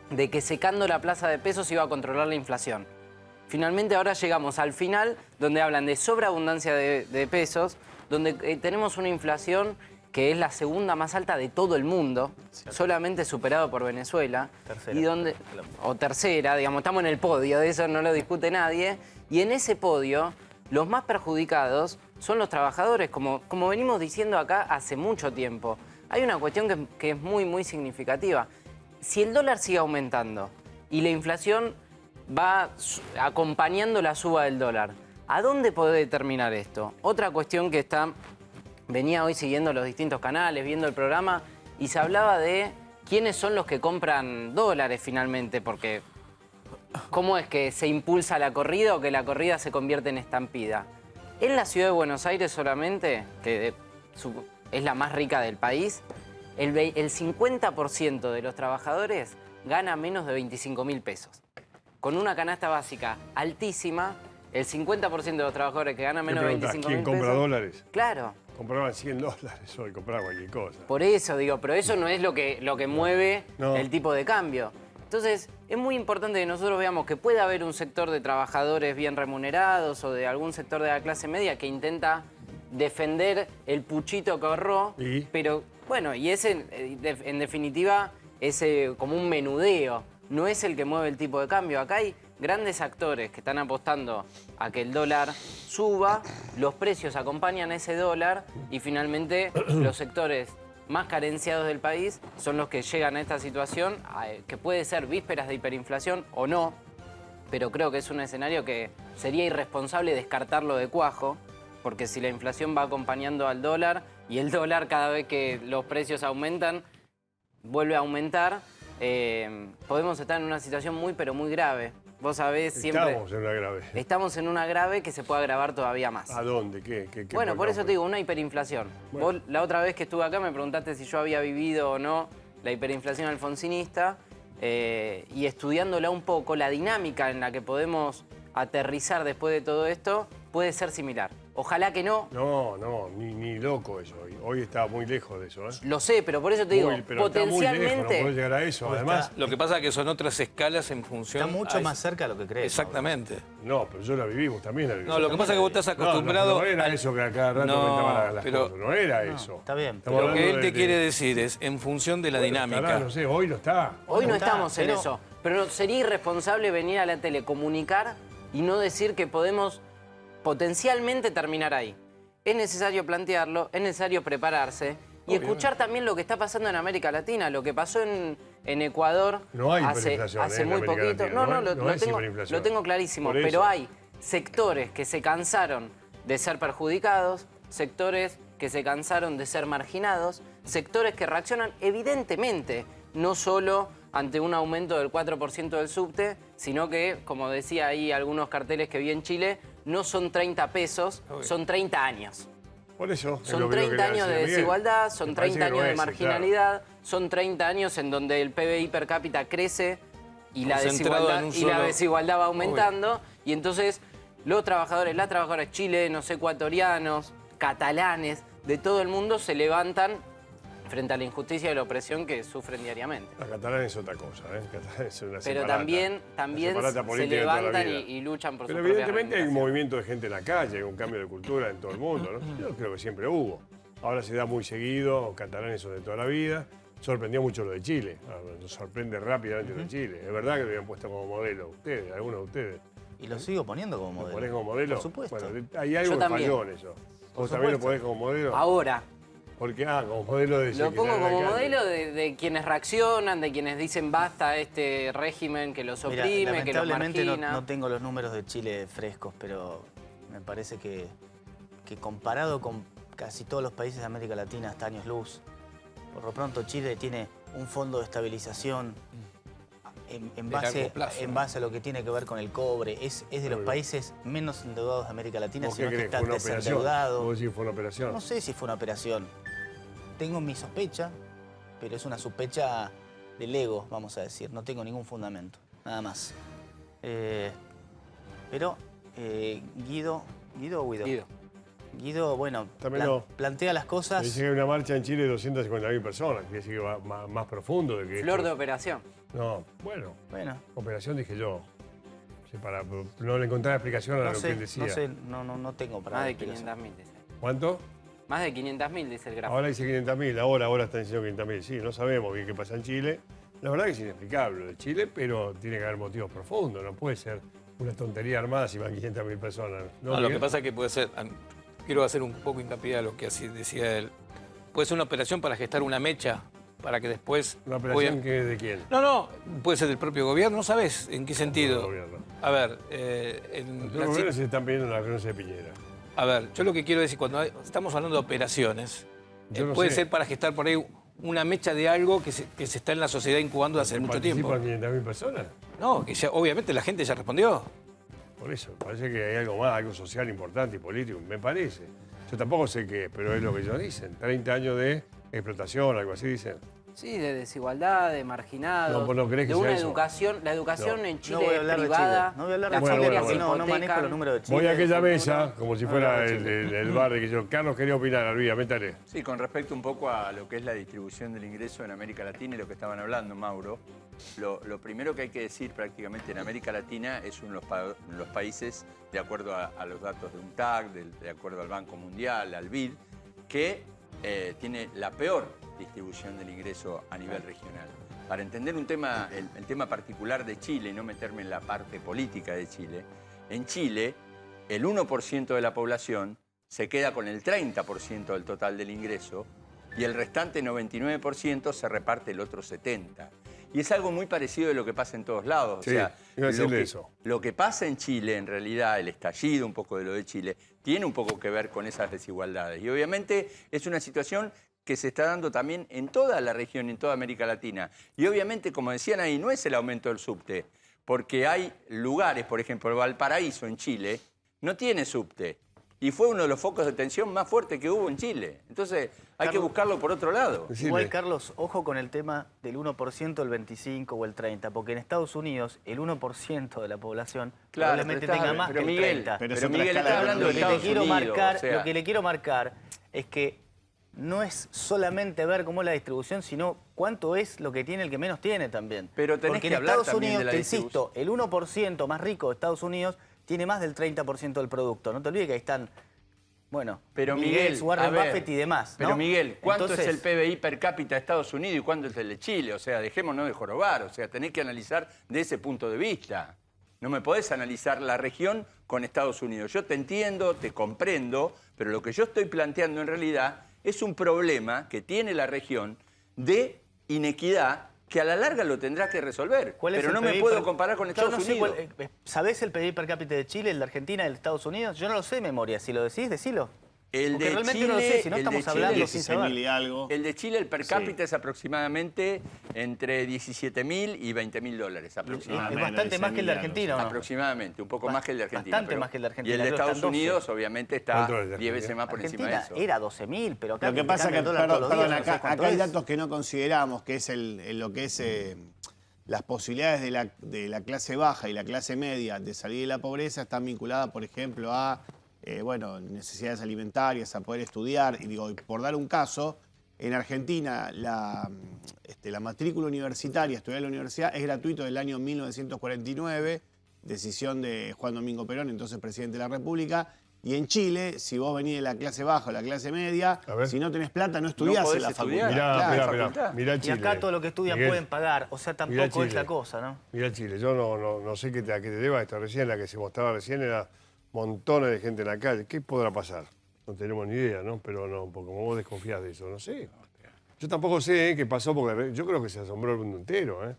de que secando la plaza de pesos iba a controlar la inflación. Finalmente ahora llegamos al final donde hablan de sobreabundancia de pesos, donde tenemos una inflación que es la segunda más alta de todo el mundo, solamente superado por Venezuela. Tercera, digamos, estamos en el podio, de eso no lo discute nadie. Y en ese podio, los más perjudicados son los trabajadores, como venimos diciendo acá hace mucho tiempo. Hay una cuestión que es muy, muy significativa. Si el dólar sigue aumentando y la inflación va acompañando la suba del dólar, ¿a dónde puede terminar esto? Otra cuestión que venía hoy siguiendo los distintos canales, viendo el programa, y se hablaba de quiénes son los que compran dólares finalmente, porque ¿cómo es que se impulsa la corrida o que la corrida se convierte en estampida? En la ciudad de Buenos Aires solamente, que es la más rica del país, el 50% de los trabajadores gana menos de 25.000 pesos. Con una canasta básica altísima, el 50% de los trabajadores que ganan menos de 25.000 pesos... ¿Quién compra dólares? Claro. Compraban $100 hoy, compraban cualquier cosa. Por eso digo, pero eso no es lo que mueve No. el tipo de cambio. Entonces, es muy importante que nosotros veamos que puede haber un sector de trabajadores bien remunerados o de algún sector de la clase media que intenta defender el puchito que ahorró, pero bueno, y ese, en definitiva, es como un menudeo, no es el que mueve el tipo de cambio. Acá hay grandes actores que están apostando a que el dólar suba, los precios acompañan ese dólar y finalmente los sectores más carenciados del país son los que llegan a esta situación, que puede ser vísperas de hiperinflación o no, pero creo que es un escenario que sería irresponsable descartarlo de cuajo, porque si la inflación va acompañando al dólar y el dólar cada vez que los precios aumentan, vuelve a aumentar, podemos estar en una situación muy pero muy grave. Vos sabés siempre... Estamos en una grave. Estamos en una grave que se puede agravar todavía más. ¿A dónde? ¿Qué bueno, por eso te digo, una hiperinflación. Bueno. Vos la otra vez que estuve acá me preguntaste si yo había vivido o no la hiperinflación alfonsinista y estudiándola un poco, la dinámica en la que podemos aterrizar después de todo esto puede ser similar. Ojalá que no. No, ni loco eso. Hoy está muy lejos de eso, ¿eh? Lo sé, pero por eso te digo, Pero potencialmente... está muy lejos, no puede llegar a eso. Además, Lo que pasa es que son otras escalas en función... Está mucho más cerca de lo que crees. Exactamente. no, pero yo la vivimos también. La vivimos. No, lo que pasa es que vos estás acostumbrado... No era eso que a cada rato No, aumentaban las pero- cosas. No era eso. Está bien. Estamos Lo que hablando él te de- quiere decir es, en función de la Bueno, dinámica... estará, no sé, hoy no está. Hoy no está, estamos en pero- eso, pero sería irresponsable venir a la tele, comunicar y no decir que podemos potencialmente terminar ahí. Es necesario plantearlo, es necesario prepararse y escuchar también lo que está pasando en América Latina, lo que pasó en Ecuador No hay hace hiperinflación, hace en muy América poquito. Latina, no lo es hiperinflación. tengo clarísimo, Por eso. pero hay sectores que se cansaron de ser perjudicados, sectores que se cansaron de ser marginados, sectores que reaccionan evidentemente no solo ante un aumento del 4% del subte, sino que, como decía ahí algunos carteles que vi en Chile, no son 30 pesos, son 30 años. Por eso. es Son lo que 30 quería años de decir, Miguel. desigualdad, son Me parece 30 que no años de es, marginalidad, son 30 años en donde el PBI per cápita crece y la Concentrado desigualdad, en un y la solo- desigualdad va aumentando. Y entonces los trabajadores, las trabajadoras chilenos, ecuatorianos, catalanes, de todo el mundo se levantan frente a la injusticia y la opresión que sufren diariamente. La catalana es otra cosa, ¿eh? Catalana es una Pero separata. también Una separata se política de toda la levantan vida. y luchan por Pero sus propias evidentemente hay un reivindicaciones. movimiento de gente en la calle, hay un cambio de cultura en todo el mundo, ¿no? Yo creo que siempre hubo. Ahora se da muy seguido, catalanes son de toda la vida. Sorprendió mucho lo de Chile, nos sorprende rápidamente lo de Chile. Es verdad que lo habían puesto como modelo ustedes, algunos de ustedes. Y lo sigo poniendo como ¿Lo modelo. ponés como modelo? Por supuesto. Bueno, hay algo Yo que también. falló en eso. ¿Vos también lo ponés como modelo? Ahora, Porque, como modelo de... lo que pongo están en la como calle. modelo de quienes reaccionan, de quienes dicen basta a este régimen que los Mira, oprime, que los lamentablemente margina. no tengo los números de Chile frescos, pero me parece que comparado con casi todos los países de América Latina hasta años luz, por lo pronto Chile tiene un fondo de estabilización en largo plazo, en ¿no? base a lo que tiene que ver con el cobre. Es de los países menos endeudados de América Latina, ¿Vos qué sino que crees? está ¿Fue una operación? desendeudado. ¿Vos decís que fue una operación? No sé si fue una operación. Tengo mi sospecha, pero es una sospecha del ego, vamos a decir. No tengo ningún fundamento, nada más. Pero Guido o Guido. Guido, bueno, Dámelo. plantea las Me cosas. dice que hay una marcha en Chile de 250.000 personas, quiere decir que va más profundo de que Flor esto. de operación. No, bueno, Bueno, operación dije yo. Sí, no le encontré explicación a no lo que sé, él decía. no tengo para Más de explicación. 500.000 dice. ¿Cuánto? Más de 500.000 dice el gráfico. Ahora dice 500.000, ahora están diciendo 500.000. Sí, no sabemos bien qué pasa en Chile. La verdad que es inexplicable lo de Chile, pero tiene que haber motivos profundos. No puede ser una tontería armada si van 500.000 personas. No, lo que pasa es que puede ser, quiero hacer un poco hincapié a lo que así decía él, puede ser una operación para gestar una mecha, para que después... ¿Una operación de quién? No, puede ser del propio gobierno, no sabes en qué sentido. Del gobierno. A ver, Los gobiernos se están pidiendo la renuncia de Piñera. a ver, yo lo que quiero decir, cuando estamos hablando de operaciones, Yo no puede sé. ser para gestar por ahí una mecha de algo que se está en la sociedad incubando hace mucho tiempo. ¿Participan 500.000 personas? No, que ya, obviamente la gente ya respondió. Por eso, parece que hay algo más, algo social importante y político, me parece. Yo tampoco sé qué, pero es lo que ellos dicen. 30 años de explotación, algo así dicen. Sí, de desigualdad, de marginado, No, ¿vos no crees que de una sea eso? educación. La educación No. en Chile No voy a es hablar de privada. Chile. No voy a hablar las de Chile familias bueno, se porque no manejo hipotecan. los números de Chile. Voy a aquella de mesa, futuro. como si No fuera hablar de Chile. el bar de que yo. Carlos quería opinar, Alvía, métale. Sí, con respecto un poco a lo que es la distribución del ingreso en América Latina y lo que estaban hablando, Mauro, lo primero que hay que decir prácticamente en América Latina es uno de los países, de acuerdo a los datos de UNTAC, de acuerdo al Banco Mundial, al BID, que tiene la peor distribución del ingreso a nivel regional. Para entender un tema, el tema particular de Chile y no meterme en la parte política de Chile, en Chile el 1% de la población se queda con el 30% del total del ingreso y el restante 99% se reparte el otro 70%. Y es algo muy parecido de lo que pasa en todos lados. Sí, o sea, iba a decirle eso. lo que pasa en Chile, en realidad, el estallido un poco de lo de Chile, tiene un poco que ver con esas desigualdades. Y obviamente es una situación que se está dando también en toda la región, en toda América Latina. Y obviamente, como decían ahí, no es el aumento del subte, porque hay lugares, por ejemplo, el Valparaíso en Chile, no tiene subte. Y fue uno de los focos de tensión más fuertes que hubo en Chile. Entonces, hay que buscarlo por otro lado. Igual, Carlos, ojo con el tema del 1%, el 25% o el 30%, porque en Estados Unidos el 1% de la población probablemente tenga más que el 30%. Pero Miguel está hablando de Estados Unidos. Lo que le quiero marcar es que no es solamente ver cómo es la distribución, sino cuánto es lo que tiene el que menos tiene también. Pero tenés porque que en hablar Estados también Unidos, de la te insisto, distribución. el 1% más rico de Estados Unidos tiene más del 30% del producto. No te olvides que ahí están, bueno, Pero Bill Miguel, Gates, Warren a ver, Buffett y demás, ¿no? Pero Miguel, ¿cuánto Entonces, es el PBI per cápita de Estados Unidos y cuánto es el de Chile? O sea, dejémonos de jorobar. O sea, tenés que analizar de ese punto de vista. No me podés analizar la región con Estados Unidos. Yo te entiendo, te comprendo, pero lo que yo estoy planteando en realidad es un problema que tiene la región de inequidad que a la larga lo tendrá que resolver. ¿cuál es Pero el no me PBI puedo per- comparar con Claro, Estados no sé Unidos. ¿Sabés el PBI per cápita de Chile, el de Argentina, el de Estados Unidos? Yo no lo sé de memoria. Si lo decís, decilo. El Porque de realmente Chile, no lo sé, si no el de estamos Chile, hablando sin 16.000 saber. y algo. El de Chile, el per cápita es aproximadamente entre 17.000 y 20.000 dólares aproximadamente. Es bastante más que el de Argentina, ¿o no? Aproximadamente, un poco más que el de Argentina. Bastante más que el de Argentina, Y el de creo que Estados están 12. Unidos, obviamente, está ¿Cuánto es el de 10 veces Argentina? más por encima de Argentina eso. era 12.000, pero acá Lo que pasa cambia que, el dólar todos los perdón, días, no sé acá cuánto hay es. datos que no consideramos, que es lo que es las posibilidades de la clase baja y la clase media de salir de la pobreza están vinculadas, por ejemplo, a necesidades alimentarias, a poder estudiar. Y digo, por dar un caso, en Argentina la matrícula universitaria, estudiar en la universidad, es gratuito del año 1949, decisión de Juan Domingo Perón, entonces presidente de la República. Y en Chile, si vos venís de la clase baja o la clase media, si no tenés plata, no estudiás podés en la estudiar. facultad. Mirá Y Chile. acá todo lo que estudian Miguel, pueden pagar, o sea, mirá tampoco es Chile. la cosa, ¿no? Mirá Chile, yo no sé a qué te deba esta recién, la que se mostraba recién era montones de gente en la calle. ¿Qué podrá pasar? No tenemos ni idea, ¿no? Pero no, porque como vos desconfías de eso, no sé. Yo tampoco sé qué pasó, porque yo creo que se asombró el mundo entero, ¿eh?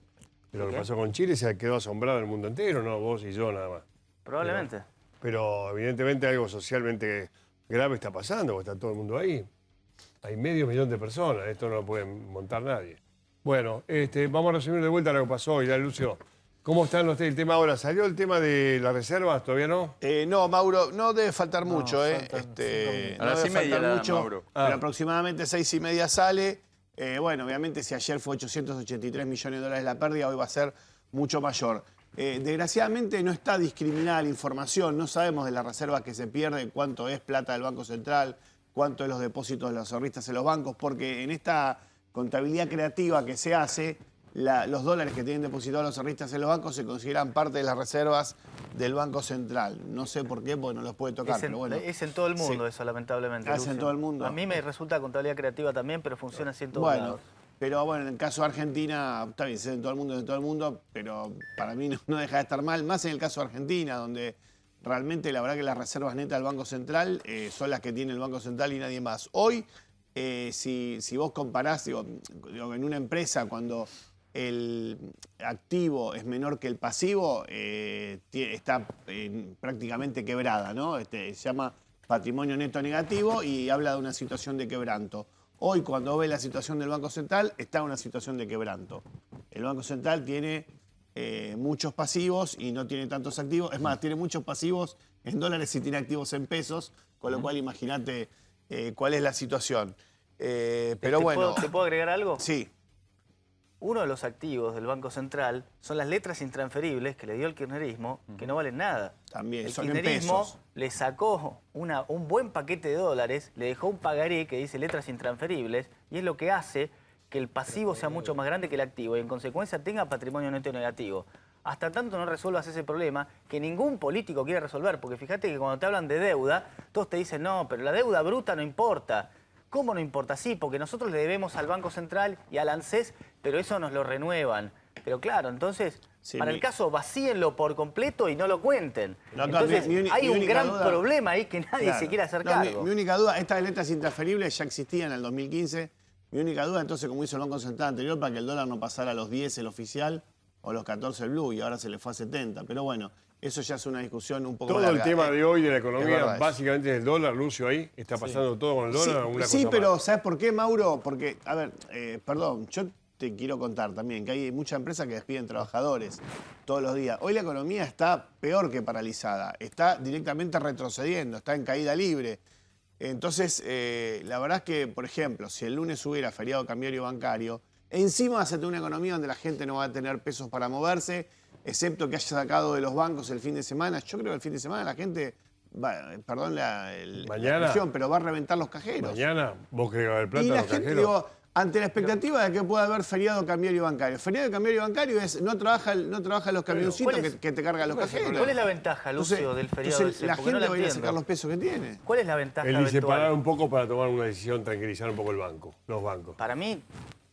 De lo que pasó con Chile se quedó asombrado el mundo entero, no vos y yo nada más. Probablemente. Pero evidentemente algo socialmente grave está pasando, porque está todo el mundo ahí. Hay medio millón de personas, esto no lo puede montar nadie. Bueno, vamos a resumir de vuelta lo que pasó hoy, Lucio. ¿Cómo están ustedes el tema ahora? ¿Salió el tema de las reservas? ¿Todavía no? No, Mauro, no debe faltar mucho, faltan 5 no A las debe 6:30 faltar la dan, mucho, Mauro. pero aproximadamente 6:30 sale. Bueno, obviamente si ayer fue 883 millones de dólares la pérdida, hoy va a ser mucho mayor. Desgraciadamente no está discriminada la información, no sabemos de las reservas que se pierden, cuánto es plata del Banco Central, cuánto es los depósitos de los ahorristas en los bancos, porque en esta contabilidad creativa que se hace, los dólares que tienen depositados los ahorristas en los bancos se consideran parte de las reservas del Banco Central. No sé por qué, porque no los puede tocar, pero bueno. Es en todo el mundo eso, lamentablemente. ¿Es en Lucio. todo el mundo? A mí me resulta contabilidad creativa también, pero funciona así en todos Bueno, lados. pero bueno, en el caso de Argentina, está bien, es en todo el mundo, pero para mí no deja de estar mal, más en el caso de Argentina, donde realmente la verdad que las reservas netas del Banco Central son las que tiene el Banco Central y nadie más. Hoy, si vos comparás, digo, en una empresa cuando el activo es menor que el pasivo, está prácticamente quebrada, ¿no? Se llama patrimonio neto negativo y habla de una situación de quebranto. Hoy, cuando ve la situación del Banco Central, está en una situación de quebranto. El Banco Central tiene muchos pasivos y no tiene tantos activos. Es más, tiene muchos pasivos en dólares y tiene activos en pesos, con lo cual imagínate cuál es la situación. Pero bueno. ¿Te puedo agregar algo? Sí. Uno de los activos del Banco Central son las letras intransferibles que le dio el kirchnerismo, que no valen nada. También, el son en kirchnerismo pesos. le sacó un buen paquete de dólares, le dejó un pagaré que dice letras intransferibles, y es lo que hace que el pasivo sea mucho más grande que el activo y en consecuencia tenga patrimonio neto negativo. Hasta tanto no resuelvas ese problema que ningún político quiere resolver, porque fíjate que cuando te hablan de deuda, todos te dicen, no, pero la deuda bruta no importa. ¿Cómo no importa? Sí, porque nosotros le debemos al Banco Central y al ANSES, pero eso nos lo renuevan. Pero claro, entonces, sí, para el caso, vacíenlo por completo y no lo cuenten. No, entonces, hay un gran problema ahí que nadie Claro. se quiere hacer cargo. Mi única duda, estas letras intransferibles ya existían en el 2015. Mi única duda, entonces, como hizo el Banco Central anterior, para que el dólar no pasara a los 10 el oficial o los 14 el blue, y ahora se le fue a 70. Pero bueno, eso ya es una discusión un poco Todo larga. el tema de hoy de la es economía verdad básicamente es el dólar, Lucio, ahí. ¿Está pasando todo con el dólar o una sí, cosa pero más? ¿sabes por qué, Mauro? Porque, a ver, perdón, yo te quiero contar también que hay muchas empresas que despiden trabajadores todos los días. Hoy la economía está peor que paralizada, está directamente retrocediendo, está en caída libre. Entonces, la verdad es que, por ejemplo, si el lunes hubiera feriado cambiario bancario, encima vas a tener una economía donde la gente no va a tener pesos para moverse, excepto que haya sacado de los bancos el fin de semana. Yo creo que el fin de semana la gente, perdón la expresión, pero va a reventar los cajeros. Mañana vos querés haber plata Y en la los gente, cajeros. digo, ante la expectativa de que pueda haber feriado cambiario bancario. Feriado cambiario bancario es no trabajan los camioncitos que te cargan los cajeros. ¿Cuál es la ventaja, Lucio, Entonces- del feriado del entonces CEP? la Porque gente no la va a ir a entiendo. sacar los pesos que tiene. ¿Cuál es la ventaja El separar eventual? un poco para tomar una decisión, tranquilizar un poco el banco, los bancos. Para mí,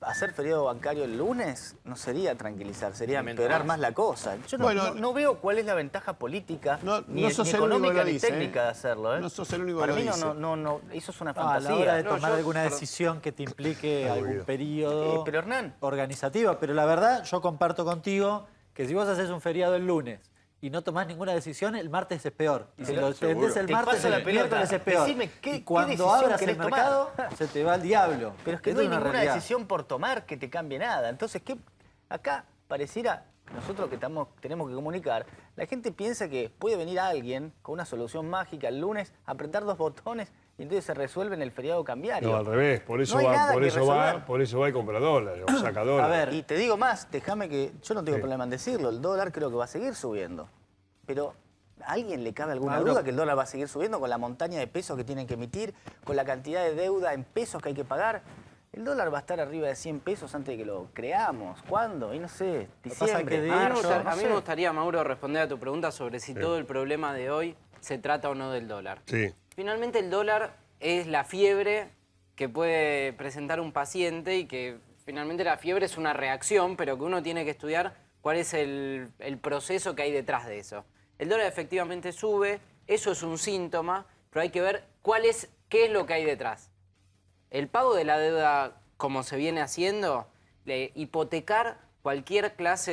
hacer feriado bancario el lunes no sería tranquilizar, sería empeorar más la cosa. Yo no veo cuál es la ventaja política, ni sos el único económica, que lo ni dice, técnica de hacerlo. No sos el único Para que mí lo dice. no, eso es una A fantasía. la hora de tomar alguna decisión que te implique algún periodo pero Hernán, organizativo. Pero la verdad, yo comparto contigo que si vos haces un feriado el lunes y no tomás ninguna decisión, el martes es peor. Y si lo extendés el Te martes, paso la el pelota. miércoles es peor. Decime, ¿qué y cuando decisión abras el querés tomar? mercado, se te va al diablo. pero es que Esto no hay una ninguna realidad. decisión por tomar que te cambie nada. Entonces, acá pareciera, nosotros que tenemos que comunicar, la gente piensa que puede venir alguien con una solución mágica el lunes, apretar 2 botones y entonces se resuelve en el feriado cambiario. No, al revés. Por eso, No hay nada que por eso va y compra dólares o saca dólares. A ver, y te digo más, déjame que, yo no tengo problema en decirlo, el dólar creo que va a seguir subiendo. Pero ¿a alguien le cabe alguna duda que el dólar va a seguir subiendo con la montaña de pesos que tienen que emitir, con la cantidad de deuda en pesos que hay que pagar? El dólar va a estar arriba de 100 pesos antes de que lo creamos. ¿Cuándo? Y no sé, diciembre, marzo, A no mí sé. me gustaría, Mauro, responder a tu pregunta sobre si todo el problema de hoy se trata o no del dólar. Sí. Finalmente el dólar es la fiebre que puede presentar un paciente y que finalmente la fiebre es una reacción, pero que uno tiene que estudiar cuál es el proceso que hay detrás de eso. El dólar efectivamente sube, eso es un síntoma, pero hay que ver qué es lo que hay detrás. El pago de la deuda, como se viene haciendo, hipotecar cualquier clase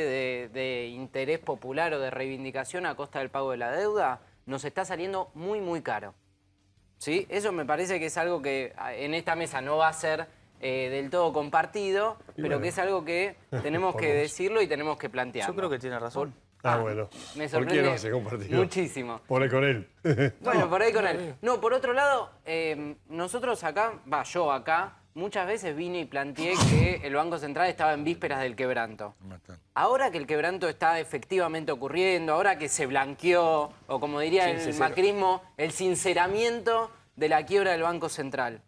de interés popular o de reivindicación a costa del pago de la deuda, nos está saliendo muy, muy caro. ¿Sí? Eso me parece que es algo que en esta mesa no va a ser del todo compartido, pero que es algo que tenemos que decirlo y tenemos que plantear. Yo creo que tiene razón. Bueno. Me ¿Por qué no hace compartido? muchísimo. Por ahí con él. Bueno, por ahí con él. No, por otro lado, nosotros acá, yo acá, muchas veces vine y planteé que el Banco Central estaba en vísperas del quebranto. Ahora que el quebranto está efectivamente ocurriendo, ahora que se blanqueó, o como diría el macrismo, el sinceramiento de la quiebra del Banco Central,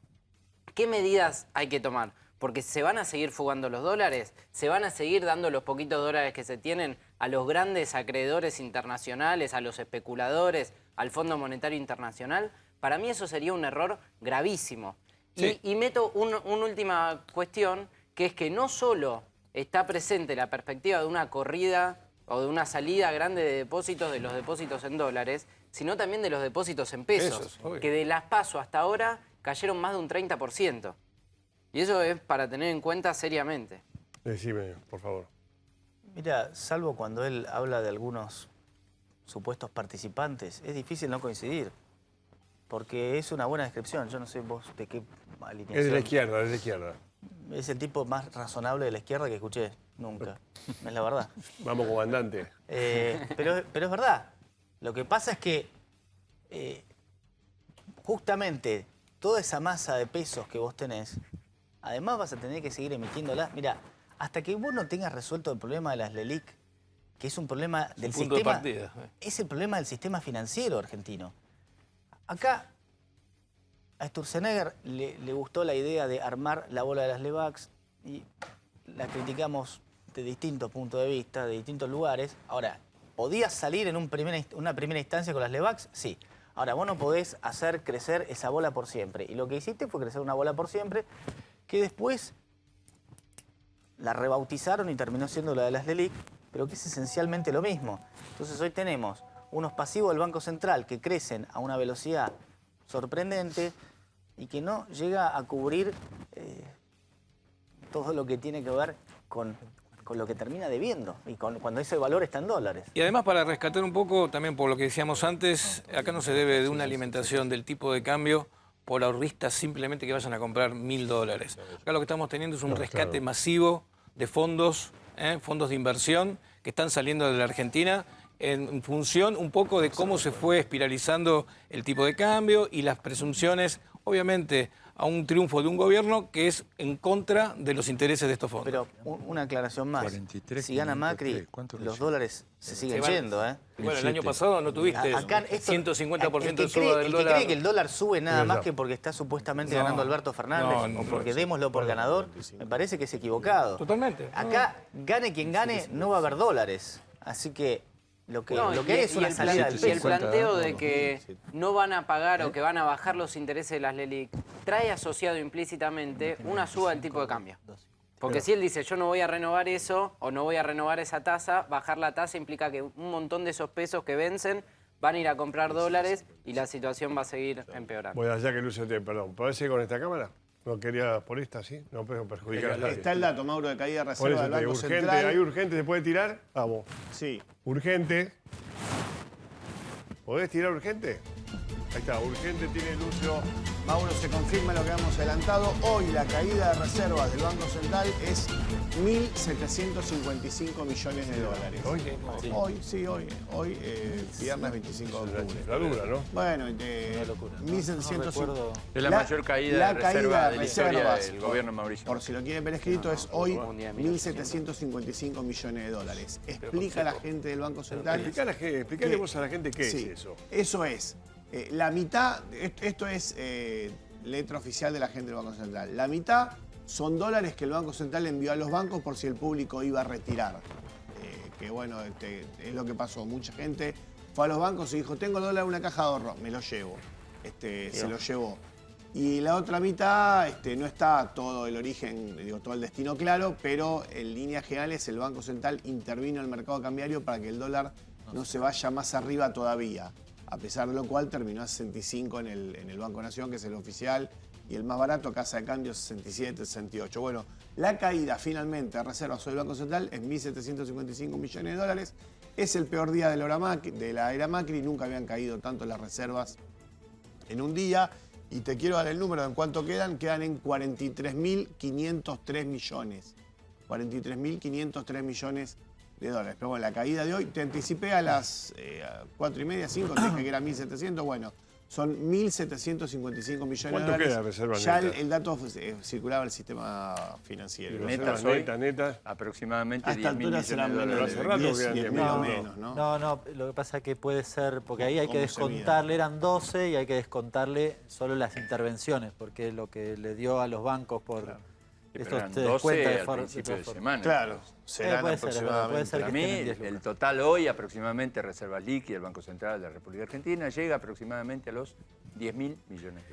¿qué medidas hay que tomar? Porque se van a seguir fugando los dólares, se van a seguir dando los poquitos dólares que se tienen a los grandes acreedores internacionales, a los especuladores, al Fondo Monetario Internacional. Para mí eso sería un error gravísimo. Sí. Y meto una última cuestión, que es que no solo está presente la perspectiva de una corrida o de una salida grande de depósitos, de los depósitos en dólares, sino también de los depósitos en pesos, obvio. que de las PASO hasta ahora cayeron más de un 30%. Y eso es para tener en cuenta seriamente. Decime, por favor. Mira, salvo cuando él habla de algunos supuestos participantes, es difícil no coincidir. Porque es una buena descripción. Yo no sé vos de qué alineación. Es de la izquierda, es de la izquierda. Es el tipo más razonable de la izquierda que escuché nunca. Es la verdad. Vamos, comandante. Pero es verdad. Lo que pasa es que justamente toda esa masa de pesos que vos tenés, además vas a tener que seguir emitiéndola. Mira, hasta que vos no tengas resuelto el problema de las LELIQ, que es un problema del punto de sistema, partida. es el problema del sistema financiero argentino. Acá a Sturzenegger le gustó la idea de armar la bola de las LEBACs y la criticamos de distintos puntos de vista, de distintos lugares. Ahora, ¿podías salir en una primera instancia con las LEBACs? Sí. Ahora, vos no podés hacer crecer esa bola por siempre. Y lo que hiciste fue crecer una bola por siempre que después la rebautizaron y terminó siendo la de las LELIQ, pero que es esencialmente lo mismo. Entonces hoy tenemos unos pasivos del Banco Central que crecen a una velocidad sorprendente y que no llega a cubrir todo lo que tiene que ver con lo que termina debiendo y cuando ese valor está en dólares. Y además, para rescatar un poco, también por lo que decíamos antes, acá no se debe de una alimentación del tipo de cambio por ahorristas simplemente que vayan a comprar $1000. Acá lo que estamos teniendo es un rescate masivo de fondos, fondos de inversión que están saliendo de la Argentina en función un poco de cómo se fue espiralizando el tipo de cambio y las presunciones, obviamente, a un triunfo de un gobierno que es en contra de los intereses de estos fondos. Pero una aclaración más. 43, si gana Macri, los dólares se siguen yendo. Bueno, el año pasado no tuviste acá 150% de suba del dólar. El que cree que el dólar sube nada más que porque está supuestamente ganando Alberto Fernández o porque démoslo por ganador, me parece que es equivocado. Totalmente. Acá, gane quien gane, no va a haber dólares. Así que lo que hay es una salida del peso. Y el planteo de que no van a pagar o que van a bajar los intereses de las LELIQ trae asociado implícitamente una suba del tipo de cambio. Porque si él dice, yo no voy a renovar eso o no voy a renovar esa tasa, bajar la tasa implica que un montón de esos pesos que vencen van a ir a comprar dólares y la situación va a seguir empeorando. Bueno, ya que Lucio perdón, ¿podés seguir con esta cámara? No quería por esta, ¿sí? No puedo perjudicar a nadie. Está el dato, Mauro, de caída de reserva del Banco urgente, Central. ¿hay urgente? ¿Se puede tirar? Vamos. Sí. Urgente. ¿Podés tirar urgente? Ahí está, urgente tiene Lucio. Mauro, se confirma lo que habíamos adelantado. Hoy la caída de reservas del Banco Central es 1.755 millones de dólares. ¿Hoy? Sí. Hoy, viernes 25 de octubre. La dura, ¿no? Bueno, 1.755. Es la mayor caída de reserva de la historia del gobierno Mauricio. Por si lo quieren ver escrito, es hoy 1.755 millones de dólares. Explica a la gente del Banco Central. Explicale vos a la gente qué es eso. Eso es. La mitad, esto es letra oficial de la gente del Banco Central. La mitad son dólares que el Banco Central envió a los bancos por si el público iba a retirar. Que bueno, es lo que pasó. Mucha gente fue a los bancos y dijo, tengo dólar en una caja de ahorro, me lo llevo. Se lo llevó. Y la otra mitad no está todo el origen, todo el destino claro, pero en líneas generales el Banco Central intervino en el mercado cambiario para que el dólar no se vaya más arriba todavía. A pesar de lo cual terminó a 65 en el Banco Nación, que es el oficial, y el más barato, casa de cambio, 67, 68. Bueno, la caída finalmente de reservas del Banco Central es 1.755 millones de dólares. Es el peor día de la era Macri, nunca habían caído tanto las reservas en un día. Y te quiero dar el número de en cuánto quedan. Quedan en 43.503 millones. 43.503 millones de dólares. Pero bueno, la caída de hoy, te anticipé a las 4:30, 5, te dije que era 1.700, bueno, son 1.755 millones de dólares. ¿Cuánto queda de reserva ya neta? el dato circulaba el sistema financiero. Netas hoy, aproximadamente a esta 10.000 altura millones de serán dólares. menos de 10 o menos, ¿no? No, lo que pasa es que puede ser, porque ahí hay que ¿Cómo se descontarle, eran 12 y hay que descontarle solo las intervenciones, porque es lo que le dio a los bancos por... Pero eran te 12 descuenta al principio de semana. Claro, serán puede ser, aproximadamente. puede ser que Para mí, estén en 10 lucas. el total hoy, aproximadamente, reservas líquidas del Banco Central de la República Argentina, llega aproximadamente a los 10.000 millones de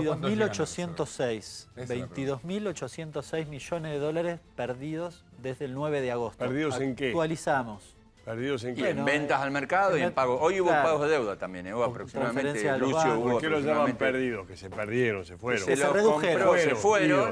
dólares. 22.806. 22.806 millones de dólares perdidos desde el 9 de agosto. ¿Perdidos en qué? Actualizamos. ¿Perdidos en Y qué? en ventas al mercado y en pago. Hoy hubo Claro. pagos de deuda también, hubo Con aproximadamente, transferencia de los Lucio, bancos. hubo ¿Por qué los llaman aproximadamente... perdidos? Que se perdieron, se fueron. Se los redujeron. compró,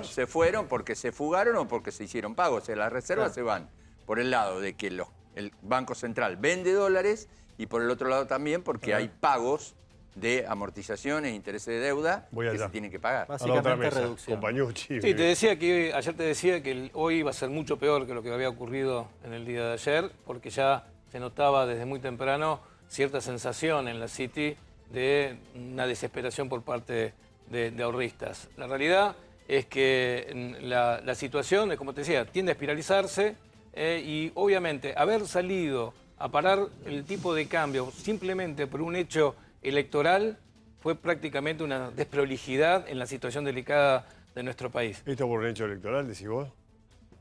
se fueron porque se fugaron o porque se hicieron pagos. O sea, las reservas se van por el lado de que el Banco Central vende dólares y por el otro lado también porque hay pagos de amortizaciones, intereses de deuda Voy que allá. se tienen que pagar. A la otra Básicamente mesa, reducción. Compañucci. Sí, ayer te decía que hoy iba a ser mucho peor que lo que había ocurrido en el día de ayer, porque ya se notaba desde muy temprano cierta sensación en la City de una desesperación por parte de ahorristas. La realidad es que la situación, como te decía, tiende a espiralizarse y obviamente haber salido a parar el tipo de cambio simplemente por un hecho electoral fue prácticamente una desprolijidad en la situación delicada de nuestro país. ¿Esto por un hecho electoral, decís vos?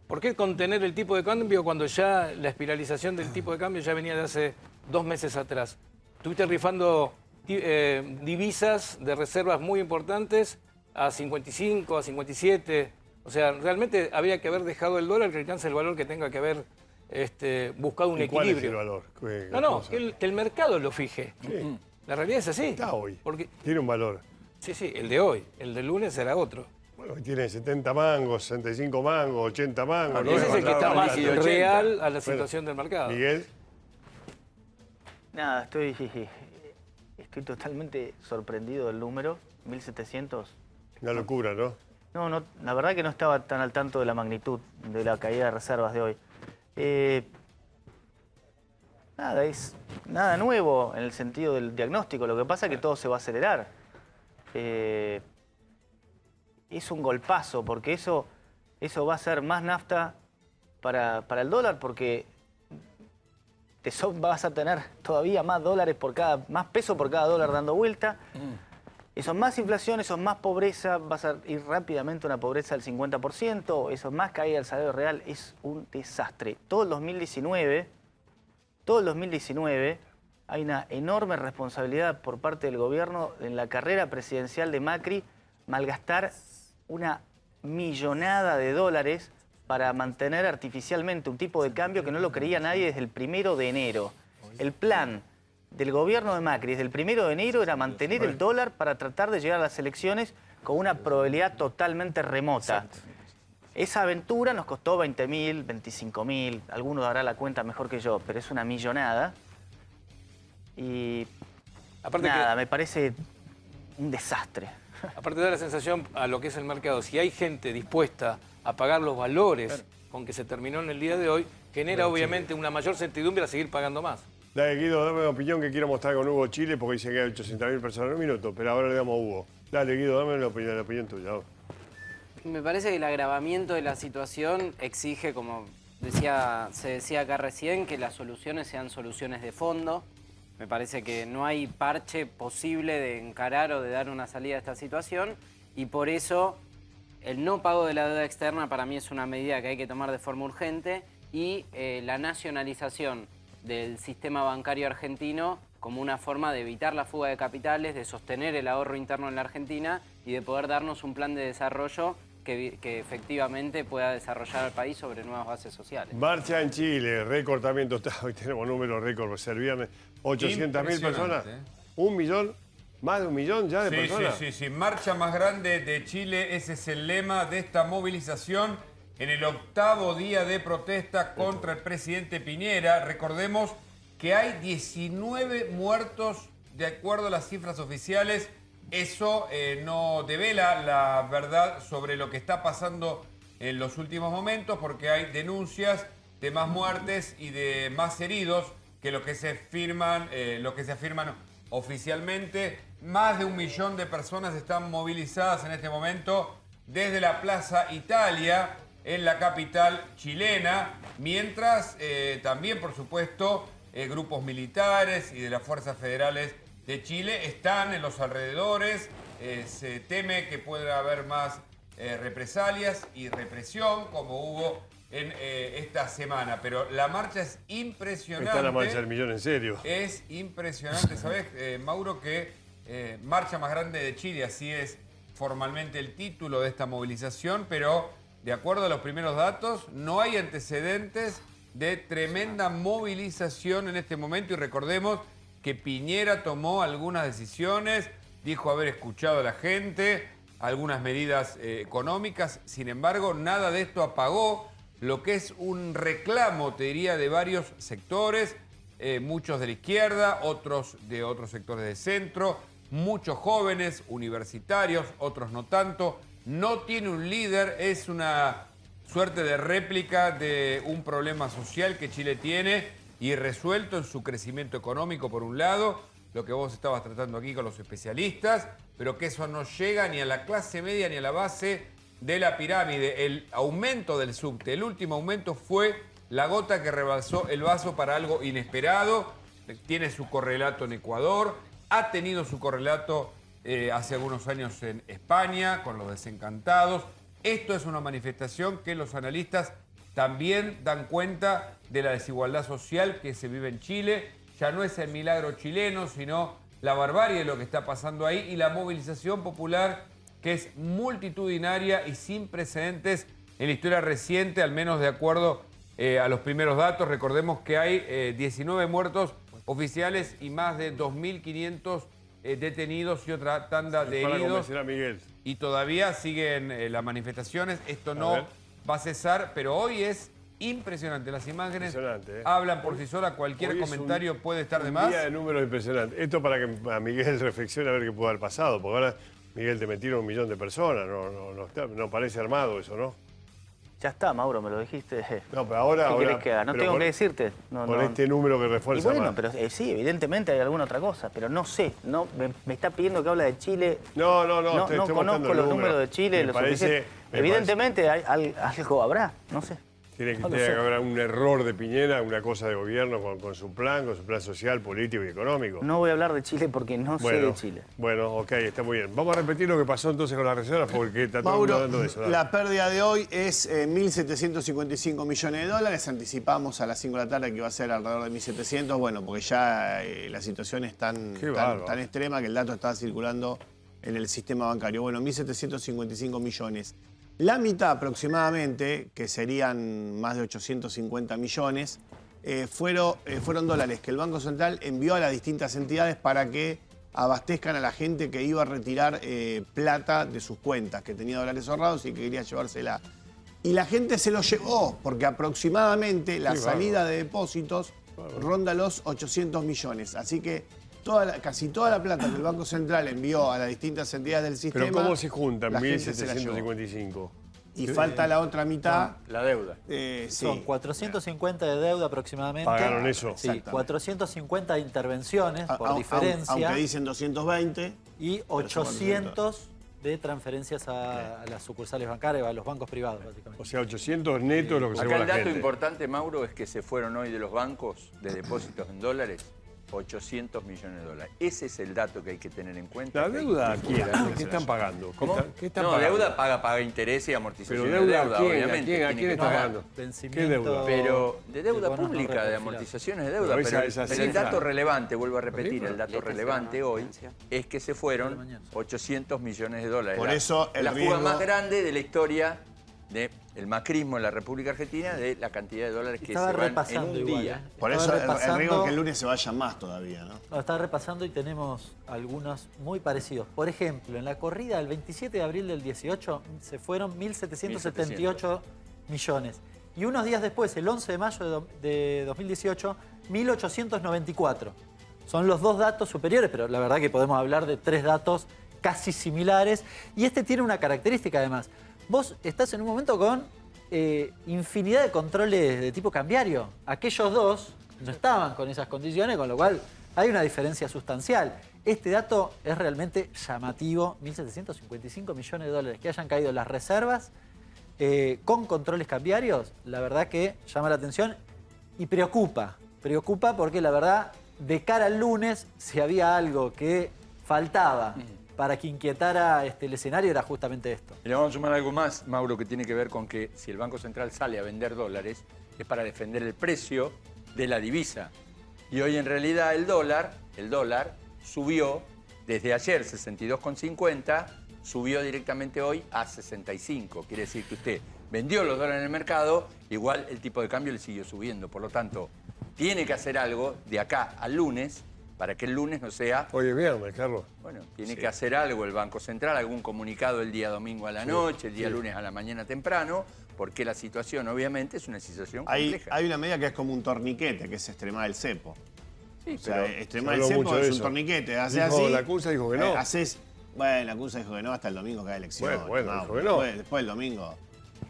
¿Por qué contener el tipo de cambio cuando ya la espiralización del tipo de cambio ya venía de hace 2 meses atrás? Estuviste rifando divisas de reservas muy importantes a 55, a 57. O sea, realmente habría que haber dejado el dólar que alcance el valor que tenga que haber buscado un equilibrio. ¿Cuál es el valor? No, que el mercado lo fije. Sí. La realidad es así. Está hoy. Porque, Tiene un valor. sí, el de hoy. El del lunes será otro. Bueno, tiene 70 mangos, 65 mangos, 80 mangos. Y ese es el que está más 80. real a la situación del mercado. Miguel, Nada, estoy totalmente sorprendido del número, 1.700. una locura, ¿no? No, la verdad que no estaba tan al tanto de la magnitud de la caída de reservas de hoy. Es nada nuevo en el sentido del diagnóstico. Lo que pasa es que todo se va a acelerar. Es un golpazo, porque eso va a ser más nafta para el dólar, porque vas a tener todavía más dólares más peso por cada dólar dando vuelta. Eso es más inflación, eso es más pobreza, vas a ir rápidamente a una pobreza del 50%, eso es más caída del salario real, es un desastre. Todo el 2019 hay una enorme responsabilidad por parte del gobierno en la carrera presidencial de Macri, malgastar una millonada de dólares para mantener artificialmente un tipo de cambio que no lo creía nadie desde el 1 de enero. El plan del gobierno de Macri desde el 1 de enero era mantener el dólar para tratar de llegar a las elecciones con una probabilidad totalmente remota. Exacto. Esa aventura nos costó 20.000, 25.000, alguno dará la cuenta mejor que yo, pero es una millonada. Y aparte me parece un desastre. Aparte da la sensación a lo que es el mercado, si hay gente dispuesta a pagar los valores con que se terminó en el día de hoy, genera obviamente una mayor certidumbre a seguir pagando más. Dale, Guido, dame una opinión que quiero mostrar con Hugo Chile, porque dice que hay 800.000 personas en un minuto, pero ahora le damos a Hugo. Dale, Guido, dame la opinión tuya. Me parece que el agravamiento de la situación exige, como se decía acá recién, que las soluciones sean soluciones de fondo. Me parece que no hay parche posible de encarar o de dar una salida a esta situación y por eso el no pago de la deuda externa para mí es una medida que hay que tomar de forma urgente y la nacionalización del sistema bancario argentino como una forma de evitar la fuga de capitales, de sostener el ahorro interno en la Argentina y de poder darnos un plan de desarrollo que efectivamente pueda desarrollar al país sobre nuevas bases sociales. Marcha en Chile, récord también total. Hoy tenemos números récord, por ser viernes. 800.000 personas. 1 millón, más de 1 millón ya de personas. Sí. Marcha más grande de Chile, ese es el lema de esta movilización en el 8º día de protesta contra el presidente Piñera. Recordemos que hay 19 muertos de acuerdo a las cifras oficiales. Eso no devela la verdad sobre lo que está pasando en los últimos momentos, porque hay denuncias de más muertes y de más heridos que lo que se afirman oficialmente. Más de 1 millón de personas están movilizadas en este momento desde la Plaza Italia en la capital chilena, mientras también, por supuesto, grupos militares y de las fuerzas federales de Chile están en los alrededores. Se teme que pueda haber más represalias y represión como hubo en esta semana. Pero la marcha es impresionante. Está la marcha del millón, en serio. Es impresionante, ¿sabes, Mauro? Que marcha más grande de Chile, así es formalmente el título de esta movilización, pero de acuerdo a los primeros datos, no hay antecedentes de tremenda movilización en este momento. Y recordemos que Piñera tomó algunas decisiones, dijo haber escuchado a la gente, algunas medidas económicas. Sin embargo, nada de esto apagó lo que es un reclamo, te diría, de varios sectores, muchos de la izquierda, otros de otros sectores de centro, muchos jóvenes, universitarios, otros no tanto. No tiene un líder, es una suerte de réplica de un problema social que Chile tiene y resuelto en su crecimiento económico por un lado. lo que vos estabas tratando aquí con los especialistas, pero que eso no llega ni a la clase media ni a la base de la pirámide. El aumento del subte, el último aumento fue la gota que rebalsó el vaso para algo inesperado. Tiene su correlato en Ecuador, ha tenido su correlato hace algunos años en España, con los desencantados. Esto es una manifestación que los analistas también dan cuenta de la desigualdad social que se vive en Chile. Ya no es el milagro chileno, sino la barbarie de lo que está pasando ahí y la movilización popular que es multitudinaria y sin precedentes en la historia reciente, al menos de acuerdo a los primeros datos. Recordemos que hay 19 muertos oficiales y más de 2.500 detenidos y otra tanda de heridos. Y todavía siguen las manifestaciones. Esto no va a cesar, pero hoy es impresionante. Las imágenes hablan por sí solas. Cualquier comentario puede estar de más. Un día de números impresionante. Esto para que a Miguel reflexione a ver qué pudo haber pasado. Porque ahora, Miguel, te metieron 1 millón de personas. No parece armado eso, ¿no? Ya está, Mauro, me lo dijiste. No, pero ahora... ¿Qué querés que haga? No tengo que decirte. Por este número que refuerza bueno, más. pero sí, evidentemente hay alguna otra cosa, pero no sé. No, me está pidiendo que hable de Chile. No conozco los números de Chile. Evidentemente algo habrá, no sé. Tiene que haber un error de Piñera, una cosa de gobierno con su plan social, político y económico. No voy a hablar de Chile porque no sé de Chile. Bueno, ok, está muy bien. Vamos a repetir lo que pasó entonces con las reservas porque está todo el mundo hablando de eso. Dale. La pérdida de hoy es 1.755 millones de dólares. Anticipamos a las 5 de la tarde que va a ser alrededor de 1.700. Bueno, porque ya la situación es tan extrema que el dato está circulando en el sistema bancario. Bueno, 1.755 millones. La mitad aproximadamente, que serían más de 850 millones, fueron dólares que el Banco Central envió a las distintas entidades para que abastezcan a la gente que iba a retirar plata de sus cuentas, que tenía dólares ahorrados y que quería llevársela. Y la gente se lo llevó, porque aproximadamente la salida de depósitos ronda los 800 millones. Así que casi toda la plata que el Banco Central envió a las distintas entidades del sistema... ¿Pero cómo se juntan 1.755? Y falta la otra mitad. La deuda. Son 450 de deuda aproximadamente. ¿Pagaron eso? Sí, 450 de intervenciones por diferencia. Aunque dicen 220. Y 800 de transferencias a las sucursales bancarias, a los bancos privados, básicamente. O sea, 800 netos lo que se lleva la gente. Acá el dato importante, Mauro, es que se fueron hoy de los bancos de depósitos en dólares 800 millones de dólares. Ese es el dato que hay que tener en cuenta. ¿La deuda a quién? ¿Qué están pagando? ¿Qué están pagando? Deuda paga interés y amortización. Pero deuda, ¿a quién? Obviamente. ¿A quién está pagando? ¿Qué deuda? Pero de deuda pública, de amortizaciones de deuda. Pero el dato relevante, vuelvo a repetir, el dato relevante hoy es que se fueron 800 millones de dólares. Por eso la fuga más grande de la historia del macrismo en la República Argentina, de la cantidad de dólares que se van en un día. Por eso el riesgo es que el lunes se vaya más todavía, ¿no? No, estaba repasando y tenemos algunos muy parecidos. Por ejemplo, en la corrida del 27 de abril del 18 se fueron 1.778 millones. Y unos días después, el 11 de mayo de 2018, 1.894. Son los dos datos superiores, pero la verdad que podemos hablar de 3 datos casi similares. Y este tiene una característica además. Vos estás en un momento con infinidad de controles de tipo cambiario. Aquellos dos no estaban con esas condiciones, con lo cual hay una diferencia sustancial. Este dato es realmente llamativo. 1.755 millones de dólares que hayan caído las reservas con controles cambiarios. La verdad que llama la atención y preocupa. Preocupa porque la verdad, de cara al lunes, si había algo que faltaba para que inquietara el escenario, era justamente esto. Y le vamos a sumar algo más, Mauro, que tiene que ver con que si el Banco Central sale a vender dólares, es para defender el precio de la divisa. Y hoy en realidad el dólar subió desde ayer 62,50, subió directamente hoy a 65. Quiere decir que usted vendió los dólares en el mercado, igual el tipo de cambio le siguió subiendo. Por lo tanto, tiene que hacer algo de acá al lunes, para que el lunes no sea... Hoy es viernes, Carlos. Bueno, tiene que hacer algo el Banco Central, algún comunicado el día domingo a la noche, el día lunes a la mañana temprano, porque la situación, obviamente, es una situación compleja. Hay una medida que es como un torniquete, que es extremar el cepo. Sí, o sea, extremar el cepo es un torniquete. Hace así... La CUNSA dijo que no. Bueno, la CUNSA dijo que no hasta el domingo que hay elección. Bueno, dijo que no. Después del domingo.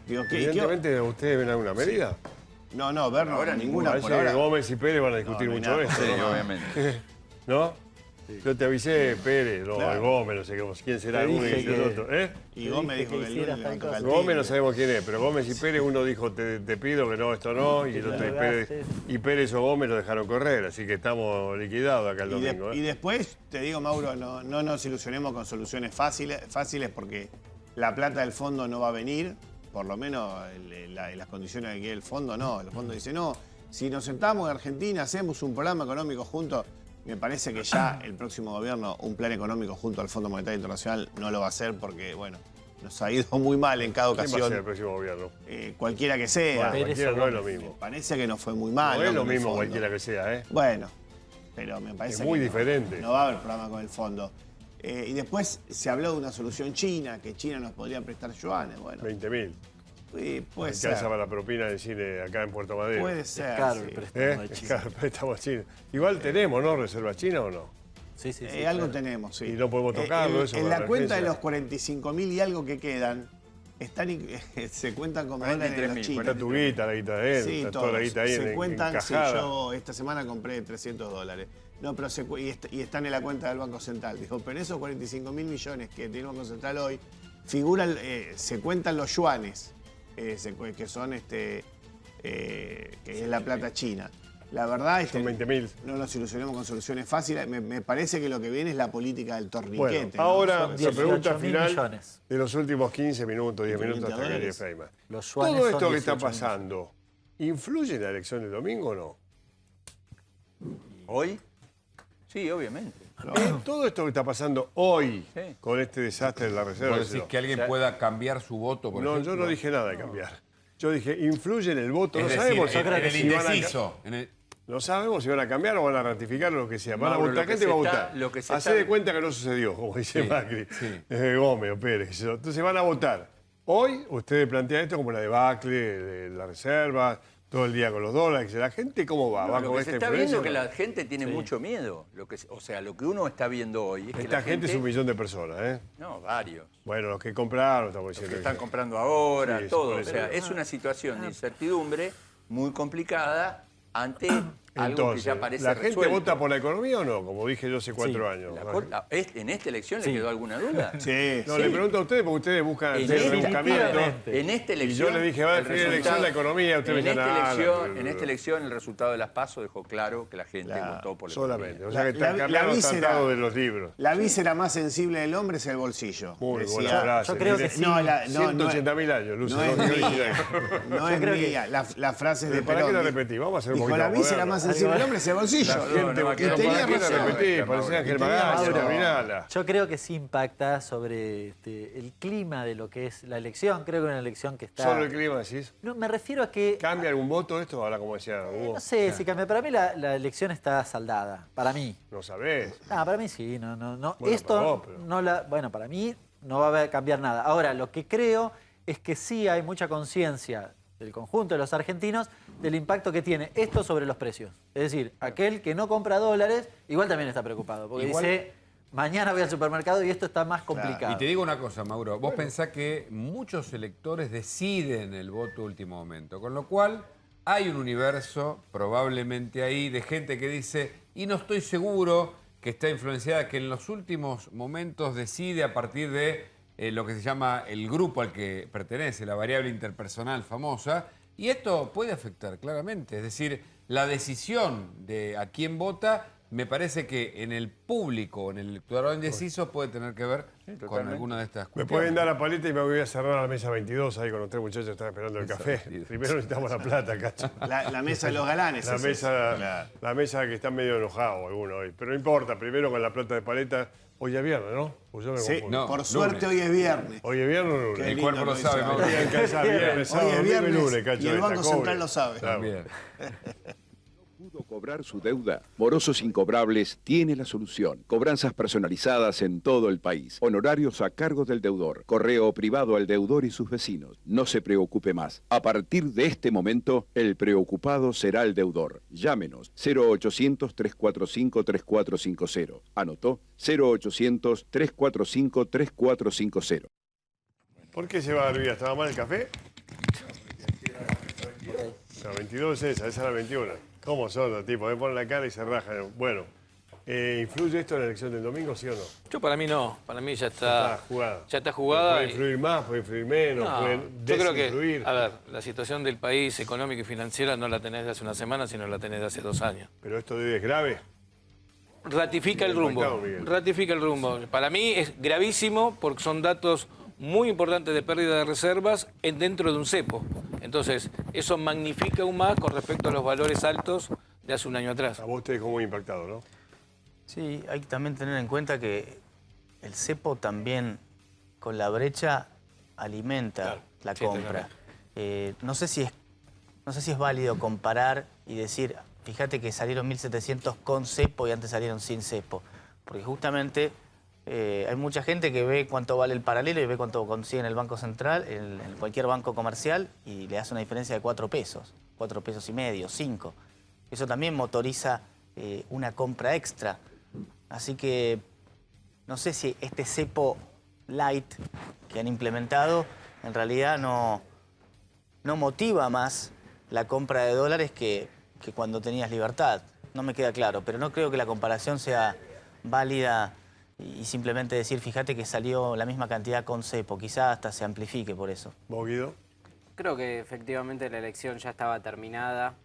Evidentemente, ¿ustedes ven alguna medida? No, ver no, ahora ninguna por ahora. Gómez y Pérez van a discutir mucho esto. Sí, obviamente. ¿No? Yo te avisé, Pérez, no, Claro. Gómez, no sé quién será, Te uno y dije el que- otro. ¿Eh? Y Gómez dijo que el lunes le va a tocar el Gómez no timbre. sabemos quién es, pero Gómez y Pérez, uno dijo te pido que no, esto no, y el otro y Pérez o Gómez lo dejaron correr, así que estamos liquidados acá el domingo. Y después, te digo, Mauro, no nos ilusionemos con soluciones fáciles porque la plata del fondo no va a venir, por lo menos las condiciones que quiere el fondo, no. El fondo dice, no, si nos sentamos en Argentina, hacemos un programa económico juntos, me parece que ya el próximo gobierno, un plan económico junto al Fondo Monetario Internacional, no lo va a hacer porque, bueno, nos ha ido muy mal en cada ¿Quién va a ser ocasión. el próximo gobierno? Cualquiera que sea. Bueno, cualquiera no es lo mismo. Parece que nos fue muy mal. No es lo con el mismo fondo. cualquiera que sea, ¿eh? Bueno, pero me parece Es muy que diferente. No va a haber programa con el fondo. Y después se habló de una solución china, que China nos podría prestar yuanes. Bueno, 20.000. puede ser. Alcanza para la propina del cine acá en Puerto Madero. Puede ser. Claro, sí. el préstamo de Es China. caro, préstamos chinos. Igual tenemos, ¿no? ¿Reservas chinas o no? Sí, sí, sí. Algo claro. tenemos, sí. Y no podemos tocarlo, eso En para la cuenta de emergencia. los 45.000 y algo que quedan, se cuentan como dólares de los 43.000, chinos. Está tu guita, la guita de él, Sí, está todos. toda la guita ahí Se cuentan, sí, encajada. yo esta semana compré $300. No, pero y están en la cuenta del Banco Central. Dijo, pero en esos 45.000 millones que tiene el Banco Central hoy, figuran, se cuentan los yuanes, que son que es la plata china. La verdad es que Son 20.000. no nos ilusionemos con soluciones fáciles. Me parece que lo que viene es la política del torniquete. Bueno, ¿no? ahora Son la pregunta 18.000 final millones. de los últimos 15 minutos, 10 minutos hasta que llegue dólares. Feynman. Los yuanes Todo son esto que está 18.000 pasando, ¿influye en la elección del domingo o no? ¿Hoy? Sí, obviamente. Todo esto que está pasando hoy Sí. con este desastre de la reserva. ¿Vos decís que alguien pueda cambiar su voto, por No, ejemplo? yo no dije nada de cambiar. Yo dije, influye en el voto. Es No decir, sabemos en el si van a indeciso. No sabemos si van a cambiar o van a ratificar o lo que sea. Van a Mauro, votar, lo que gente va a se votar. está- lo que se Hacé está- de cuenta que no sucedió, como dice Sí, Macri, sí. Gómez o Pérez. qué sé yo. Entonces van a votar. Hoy ustedes plantean esto como la debacle de la reserva, todo el día con los dólares. La gente, ¿cómo va? ¿Va Lo con que esta se está influencia viendo o es que no? la gente tiene mucho miedo. O sea, lo que uno está viendo hoy es que Esta la gente es 1 millón de personas, ¿eh? No, varios. Bueno, los que compraron, estamos Los diciendo. que están comprando ahora, Sí, todo. por O eso. sea, es una situación de incertidumbre muy complicada ante algo que ya parece ¿la gente resuelto. vota por la economía o no? Como dije yo hace 4 años. ¿En esta elección le quedó alguna duda? Sí, No, Sí. le pregunto a ustedes porque ustedes buscan En hacer esta- rebuscamiento. En esta Y elección. yo le dije, va a el definir la elección la economía. Ustedes en me dicen, en esta elección, el resultado de las PASO dejó claro que la gente votó por la solamente. O economía. sea que cambiaron víscera- tratado de los libros. La víscera más sensible del hombre es el bolsillo. Muy Decía- buena frase. yo creo que Tiene sí. No, 180.000 años, Lucio. no es no mía. tiene- No es creo que- mía. La frase es de Pero ¿para qué la Perón. repetí? Vamos a hacer un Dijo, poquito la víscera moderno. más sensible del hombre es el bolsillo. La gente, no, pero no, ¿para qué tenía la razón. repetí? Parecía Ángel Tenía Magaña, razón. terminala. Yo creo que sí impacta sobre el clima de lo que es la elección. Creo que es una elección que está... Solo el clima, decís. No, me refiero a que... ¿Cambia algún voto esto? Ahora, como decía Hugo. No sé si cambia. Para mí la elección está saldada. Para mí. No sabés. Ah, para mí sí. No. Bueno, Esto para vos, pero- no la... Bueno, para mí no va a cambiar nada. Ahora, lo que creo es que sí hay mucha conciencia del conjunto de los argentinos del impacto que tiene esto sobre los precios. Es decir, aquel que no compra dólares igual también está preocupado. Porque Igual- dice, mañana voy al supermercado y esto está más complicado. Y te digo una cosa, Mauro. Vos pensás que muchos electores deciden el voto último momento, con lo cual hay un universo probablemente ahí de gente que dice, y no estoy seguro, que está influenciada, que en los últimos momentos decide a partir de lo que se llama el grupo al que pertenece, la variable interpersonal famosa, y esto puede afectar claramente. Es decir, la decisión de a quién vota, me parece que en el público, en el electorado indeciso, puede tener que ver con totalmente. alguna de estas Me cuestiones. pueden dar la paleta y me voy a cerrar a la mesa 22 ahí con los 3 muchachos que están esperando el café. Primero necesitamos la plata, cacho. La mesa de los galanes. La es mesa, esa. la mesa que están medio enojados algunos hoy. Pero no importa, primero con la plata de paleta. Hoy es viernes, ¿no? Pues yo me Sí, confundo. No, por suerte lunes. hoy es viernes. Hoy es viernes o lunes. Qué El lindo cuerpo lo dice sabe, Mauro. Mauro. Voy a descansar viernes, Hoy sábado, es domingo y viernes lunes, cacho. y el esta Banco cobre. Central lo sabe. Claro. También. Pudo cobrar su deuda. Morosos Incobrables tiene la solución. Cobranzas personalizadas en todo el país. Honorarios a cargo del deudor. Correo privado al deudor y sus vecinos. No se preocupe más. A partir de este momento, el preocupado será el deudor. Llámenos 0800-345-3450. ¿Anotó? 0800-345-3450. ¿Por qué se va a hervir? ¿Estaba mal el café? La 22 es esa es la 21. ¿Cómo son los tipos? Me ponen la cara y se rajan. Bueno, ¿Influye esto en la elección del domingo, sí o no? Yo para mí no, para mí ya está jugada. Ya está jugada. Puede influir más, puede influir menos, No, puede yo creo que, desinfluir. a ver, la situación del país económica y financiera no la tenés de hace una semana, sino la tenés de hace 2 años. Pero esto es grave. Ratifica el rumbo. Ratifica el rumbo. Para mí es gravísimo porque son datos muy importantes de pérdida de reservas dentro de un cepo. Entonces, eso magnifica aún más con respecto a los valores altos de hace un año atrás. A vos te dejó muy impactado, ¿no? Sí, hay que también tener en cuenta que el cepo también con la brecha alimenta la compra. No sé si es válido comparar y decir, fíjate que salieron 1.700 con cepo y antes salieron sin cepo. Porque justamente hay mucha gente que ve cuánto vale el paralelo y ve cuánto consigue en el Banco Central, en cualquier banco comercial, y le hace una diferencia de 4 pesos, 4 pesos y medio, 5. Eso también motoriza una compra extra. Así que no sé si este cepo light que han implementado en realidad no motiva más la compra de dólares que cuando tenías libertad. No me queda claro, pero no creo que la comparación sea válida y simplemente decir, fíjate que salió la misma cantidad con cepo. Quizás hasta se amplifique por eso. ¿Vos, Guido? Creo que efectivamente la elección ya estaba terminada.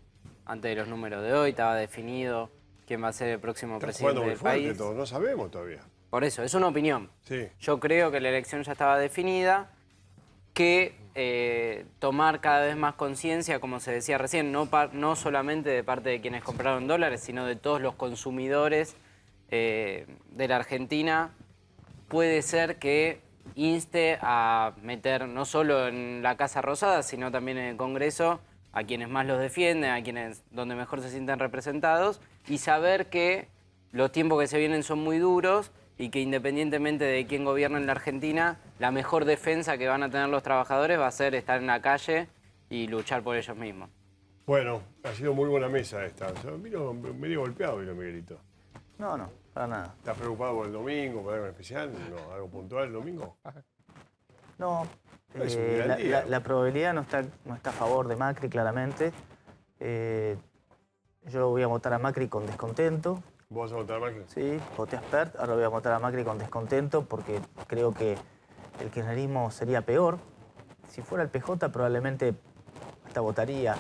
Antes de los números de hoy estaba definido quién va a ser el próximo presidente del país. Todo. No sabemos todavía. Por eso, es una opinión. Sí. Yo creo que la elección ya estaba definida, que tomar cada vez más conciencia, como se decía recién, no solamente de parte de quienes compraron dólares, sino de todos los consumidores de la Argentina, puede ser que inste a meter no solo en la Casa Rosada, sino también en el Congreso a quienes más los defienden, a quienes donde mejor se sientan representados, y saber que los tiempos que se vienen son muy duros y que independientemente de quién gobierna en la Argentina, la mejor defensa que van a tener los trabajadores va a ser estar en la calle y luchar por ellos mismos. Bueno, ha sido muy buena mesa esta. Vino medio golpeado, vino Miguelito. No, para nada. ¿Estás preocupado por el domingo, por algo en especial? ¿No? ¿Algo puntual el domingo? No, Es un gran día. la probabilidad no está a favor de Macri, claramente. Yo voy a votar a Macri con descontento. ¿Vos vas a votar a Macri? Sí, voté a Spert, ahora voy a votar a Macri con descontento porque creo que el kirchnerismo sería peor. Si fuera el PJ probablemente hasta votaría.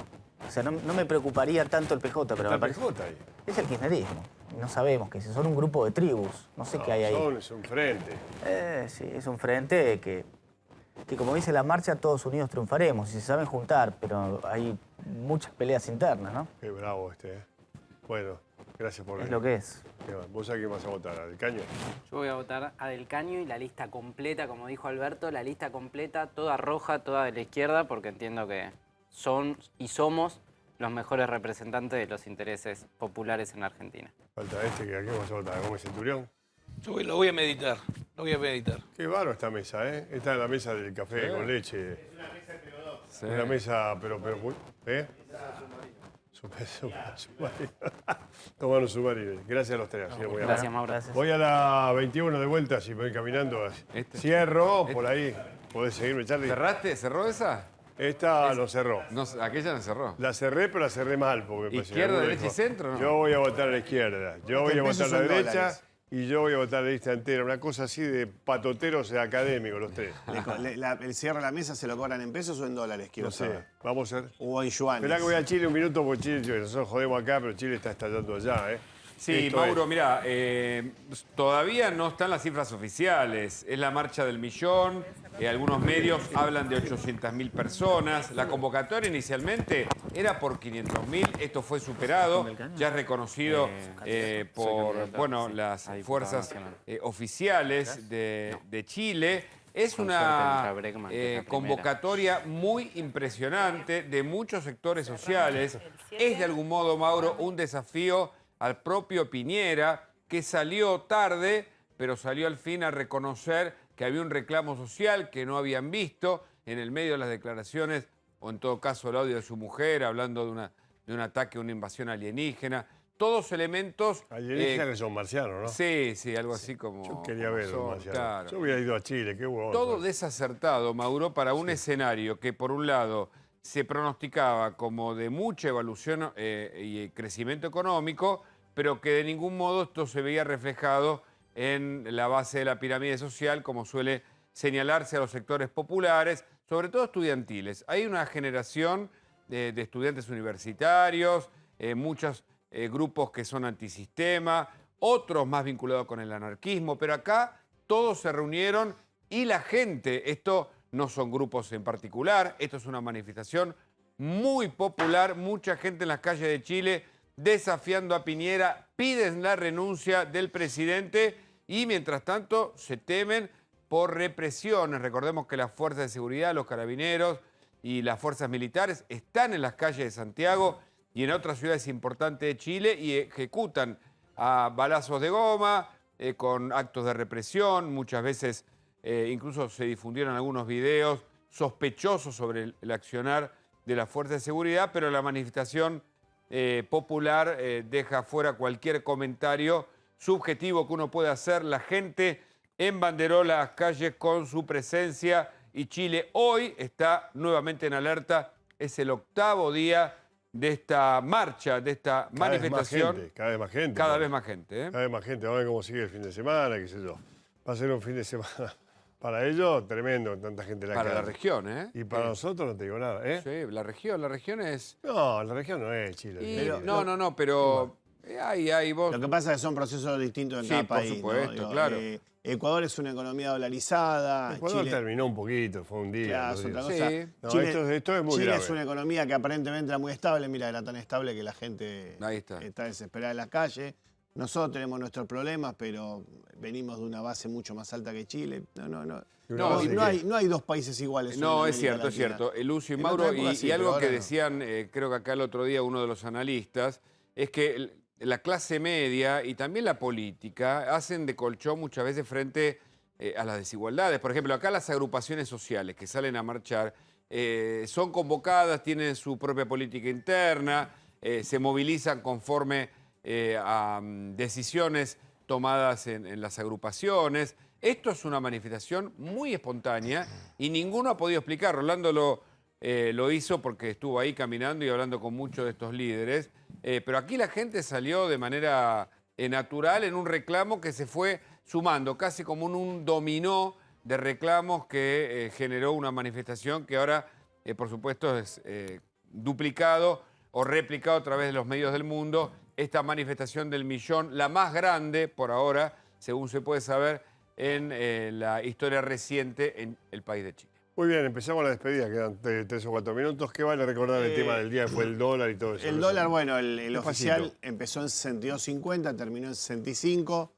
O sea, no me preocuparía tanto el PJ, pero me parece... PJ ahí? Es el kirchnerismo. No sabemos qué es. Son un grupo de tribus. No sé qué hay ahí. Es un frente. Sí, es un frente que como dice la marcha, todos unidos triunfaremos. Y se saben juntar, pero hay muchas peleas internas, ¿no? Qué bravo este, ¿eh? Bueno, gracias por venir. Es lo que es. ¿Vos a quién vas a votar? ¿A Del Caño? Yo voy a votar a Del Caño y la lista completa, como dijo Alberto, la lista completa, toda roja, toda de la izquierda, porque entiendo que son y somos los mejores representantes de los intereses populares en la Argentina. Falta ¿a quién vas a votar? ¿A Gómez Centurión? Yo lo voy a meditar, lo voy a meditar. Qué bárbaro esta mesa, ¿eh? Esta es la mesa del café con leche. Es una mesa heterodoxa. Una mesa, pero ¿eh? Submarino. Tomando submarino. Gracias a los tres. Gracias, Mauro. Voy a la 21 de vuelta, si voy caminando. Cierro, por ahí. Podés seguirme, Charlie. ¿Cerraste? ¿Cerró esa? Esta no cerró. No, aquella no cerró. La cerré, pero la cerré mal. Porque ¿Izquierda, derecha y centro? ¿No? Yo voy a votar a la izquierda. Yo voy a votar a la derecha. Y yo voy a votar la lista entera. Una cosa así de patoteros académicos, los tres. ¿El cierre de la mesa se lo cobran en pesos o en dólares? Quiero No sé. saber. Vamos a ver. O en yuanes. Esperá que voy a Chile un minuto, porque Chile, nosotros jodemos acá, pero Chile está estallando allá, ¿eh? Sí, Esto Mauro, mira, todavía no están las cifras oficiales. Es la marcha del millón. Algunos medios hablan de 800.000 personas. La convocatoria inicialmente era por 500.000. Esto fue superado. Ya es reconocido por las fuerzas oficiales de Chile. Es una convocatoria muy impresionante de muchos sectores sociales. Es de algún modo, Mauro, un desafío al propio Piñera, que salió tarde, pero salió al fin a reconocer que había un reclamo social que no habían visto en el medio de las declaraciones, o en todo caso el audio de su mujer, hablando de un ataque, una invasión alienígena. Todos elementos... Alienígenas son marcianos, ¿no? Sí, algo así como... Yo quería ver los marcianos. Claro. Yo hubiera ido a Chile, qué bueno. Todo desacertado, Mauro, para un escenario que, por un lado, se pronosticaba como de mucha evolución y crecimiento económico, pero que de ningún modo esto se veía reflejado en la base de la pirámide social, como suele señalarse a los sectores populares, sobre todo estudiantiles. Hay una generación de estudiantes universitarios, muchos grupos que son antisistema, otros más vinculados con el anarquismo, pero acá todos se reunieron y la gente, esto no son grupos en particular, esto es una manifestación muy popular, mucha gente en las calles de Chile desafiando a Piñera, piden la renuncia del presidente y mientras tanto se temen por represiones. Recordemos que las fuerzas de seguridad, los carabineros y las fuerzas militares están en las calles de Santiago y en otras ciudades importantes de Chile y ejecutan a balazos de goma, con actos de represión. Muchas veces incluso se difundieron algunos videos sospechosos sobre el accionar de las fuerzas de seguridad, pero la manifestación popular deja fuera cualquier comentario subjetivo que uno pueda hacer. La gente embanderó las calles con su presencia y Chile hoy está nuevamente en alerta. Es el 8º día de esta marcha, de esta manifestación. Cada vez más gente. Cada vez más gente. Cada vez más gente. Vamos a ver cómo sigue el fin de semana, qué sé yo. Va a ser un fin de semana para ellos tremendo, tanta gente en la calle. Para la región, ¿eh? Y para nosotros no te digo nada, ¿eh? Sí, la región es... No, la región no es Chile. Pero, no, pero... vos... Lo que pasa es que son procesos distintos en cada país. Sí, por supuesto, ¿no? claro. Ecuador es una economía dolarizada. Ecuador Chile terminó un poquito, fue un día. Claro, es otra cosa. Sí. No, Chile, esto es muy Chile grave. es una economía que aparentemente era muy estable. Mira, era tan estable que la gente Ahí está. desesperada en la calle. Nosotros tenemos nuestros problemas, pero venimos de una base mucho más alta que Chile. No hay dos países iguales. No, es cierto. Lucio y Mauro, y algo que decían, creo que acá el otro día uno de los analistas, es que la clase media y también la política hacen de colchón muchas veces frente a las desigualdades. Por ejemplo, acá las agrupaciones sociales que salen a marchar son convocadas, tienen su propia política interna, se movilizan conforme a decisiones tomadas en las agrupaciones. Esto es una manifestación muy espontánea y ninguno ha podido explicar. Rolando lo hizo porque estuvo ahí caminando y hablando con muchos de estos líderes. Pero aquí la gente salió de manera natural en un reclamo que se fue sumando, casi como un dominó de reclamos que generó una manifestación que ahora, por supuesto, es duplicado o replicado a través de los medios del mundo. Esta manifestación del millón, la más grande por ahora, según se puede saber, en la historia reciente en el país de Chile. Muy bien, empezamos la despedida, quedan 3 o 4 minutos. ¿Qué vale recordar el tema del día? Fue el dólar y todo eso. El dólar, bueno, el oficial empezó en 62.50, terminó en 65.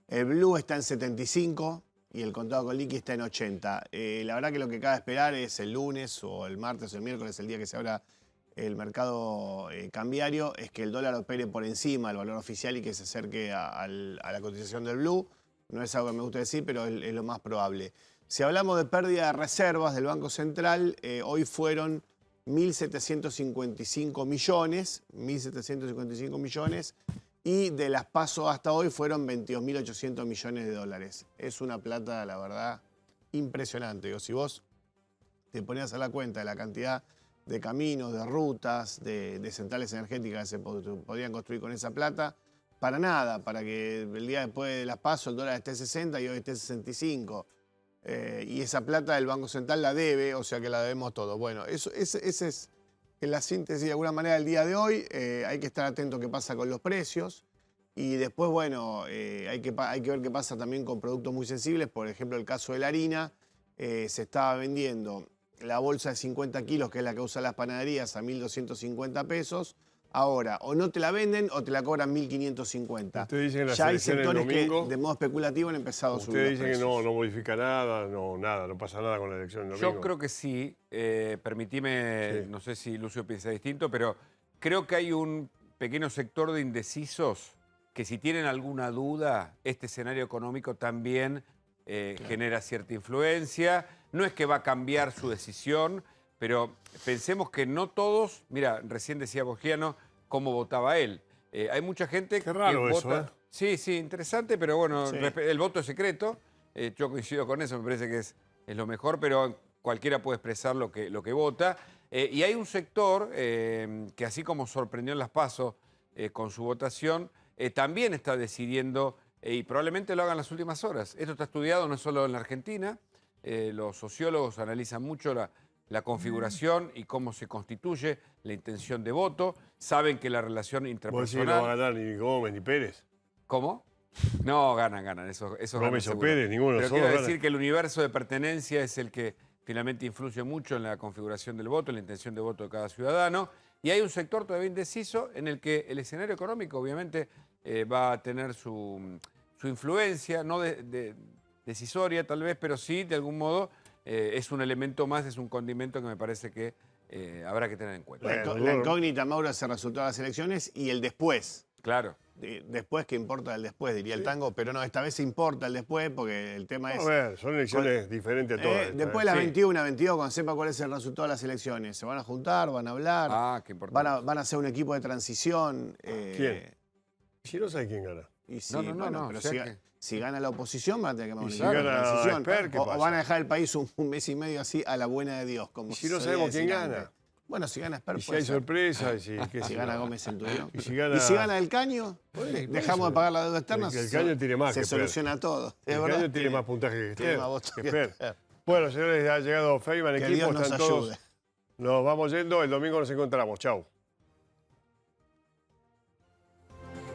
El blue está en 75 y el contado con liqui está en 80. La verdad que lo que cabe esperar es el lunes o el martes o el miércoles, el día que se abra el mercado cambiario, es que el dólar opere por encima del valor oficial y que se acerque a la cotización del blue. No es algo que me gusta decir, pero es lo más probable. Si hablamos de pérdida de reservas del Banco Central, hoy fueron 1.755 millones y de las PASO hasta hoy fueron 22.800 millones de dólares. Es una plata, la verdad, impresionante. Digo, si vos te ponías a la cuenta de la cantidad de caminos, de rutas, de centrales energéticas que se podían construir con esa plata, para nada, para que el día después de las PASO el dólar esté 60 y hoy esté 65. Y esa plata el Banco Central la debe, o sea que la debemos todos. Bueno, esa es la síntesis de alguna manera del día de hoy. Hay que estar atento a qué pasa con los precios. Y después, bueno, hay que ver qué pasa también con productos muy sensibles. Por ejemplo, el caso de la harina. Se estaba vendiendo la bolsa de 50 kilos, que es la que usan las panaderías, a 1.250 pesos. Ahora, o no te la venden o te la cobran 1.550. Ustedes dicen que las ya hay elecciones sectores del domingo, que de modo especulativo han empezado a subir los ustedes dicen que precios. no modifica nada, no pasa nada con la elección del domingo. Yo creo que sí. Permitime, Sí. no sé si Lucio piensa distinto, pero creo que hay un pequeño sector de indecisos que si tienen alguna duda, este escenario económico también genera cierta influencia. No es que va a cambiar su decisión, pero pensemos que no todos, mira, recién decía Bogiano cómo votaba él. Hay mucha gente Qué raro que eso, vota... Sí, interesante, pero bueno, Sí. el voto es secreto. Yo coincido con eso, me parece que es lo mejor, pero cualquiera puede expresar lo que vota. Y hay un sector que así como sorprendió en las PASO con su votación, también está decidiendo, y probablemente lo hagan en las últimas horas. Esto está estudiado no solo en la Argentina, los sociólogos analizan mucho la configuración y cómo se constituye la intención de voto, saben que la relación ¿Vos interpersonal... decís que no va a ganar ni Gómez ni Pérez? ¿Cómo? No, ganan, eso Gómez o Pérez, ninguno de los Pero dos quiero gana. decir que el universo de pertenencia es el que finalmente influye mucho en la configuración del voto, en la intención de voto de cada ciudadano. Y hay un sector todavía indeciso en el que el escenario económico obviamente va a tener su influencia, no decisoria tal vez, pero sí de algún modo es un elemento más, es un condimento que me parece que habrá que tener en cuenta. La incógnita, Mauro, es el resultado de las elecciones y el después. Claro. Después, ¿qué importa el después? Diría el tango, pero no, esta vez importa el después porque el tema es... A ver, son elecciones diferentes a todas. Después de las 21, 22, cuando sepa cuál es el resultado de las elecciones, se van a juntar, van a hablar, qué importante. van a hacer un equipo de transición. ¿Quién? Si no sabe quién gana. Y si, No, pero o sea si gana la oposición, van a tener que armar un si equipo de gana transición. Esper, ¿qué O pasa? van a dejar el país un mes y medio así a la buena de Dios. Como Y si no se sabemos solía quién decir gana. antes. Bueno, si gana Esper, Y si puede hay ser. sorpresa, y si, qué Si sé gana yo. Gómez Centurión. Y si gana el Caño, Bueno, dejamos de pagar la deuda externa, el Caño tiene más se que Esper. soluciona todo. Es El verdad, Caño tiene más puntaje que tiene Esper. más votos que Esper. Esper. Bueno, señores, ha llegado Feynman, Que equipo, Dios nos están todos. ayude. Nos vamos yendo, el domingo nos encontramos. Chau.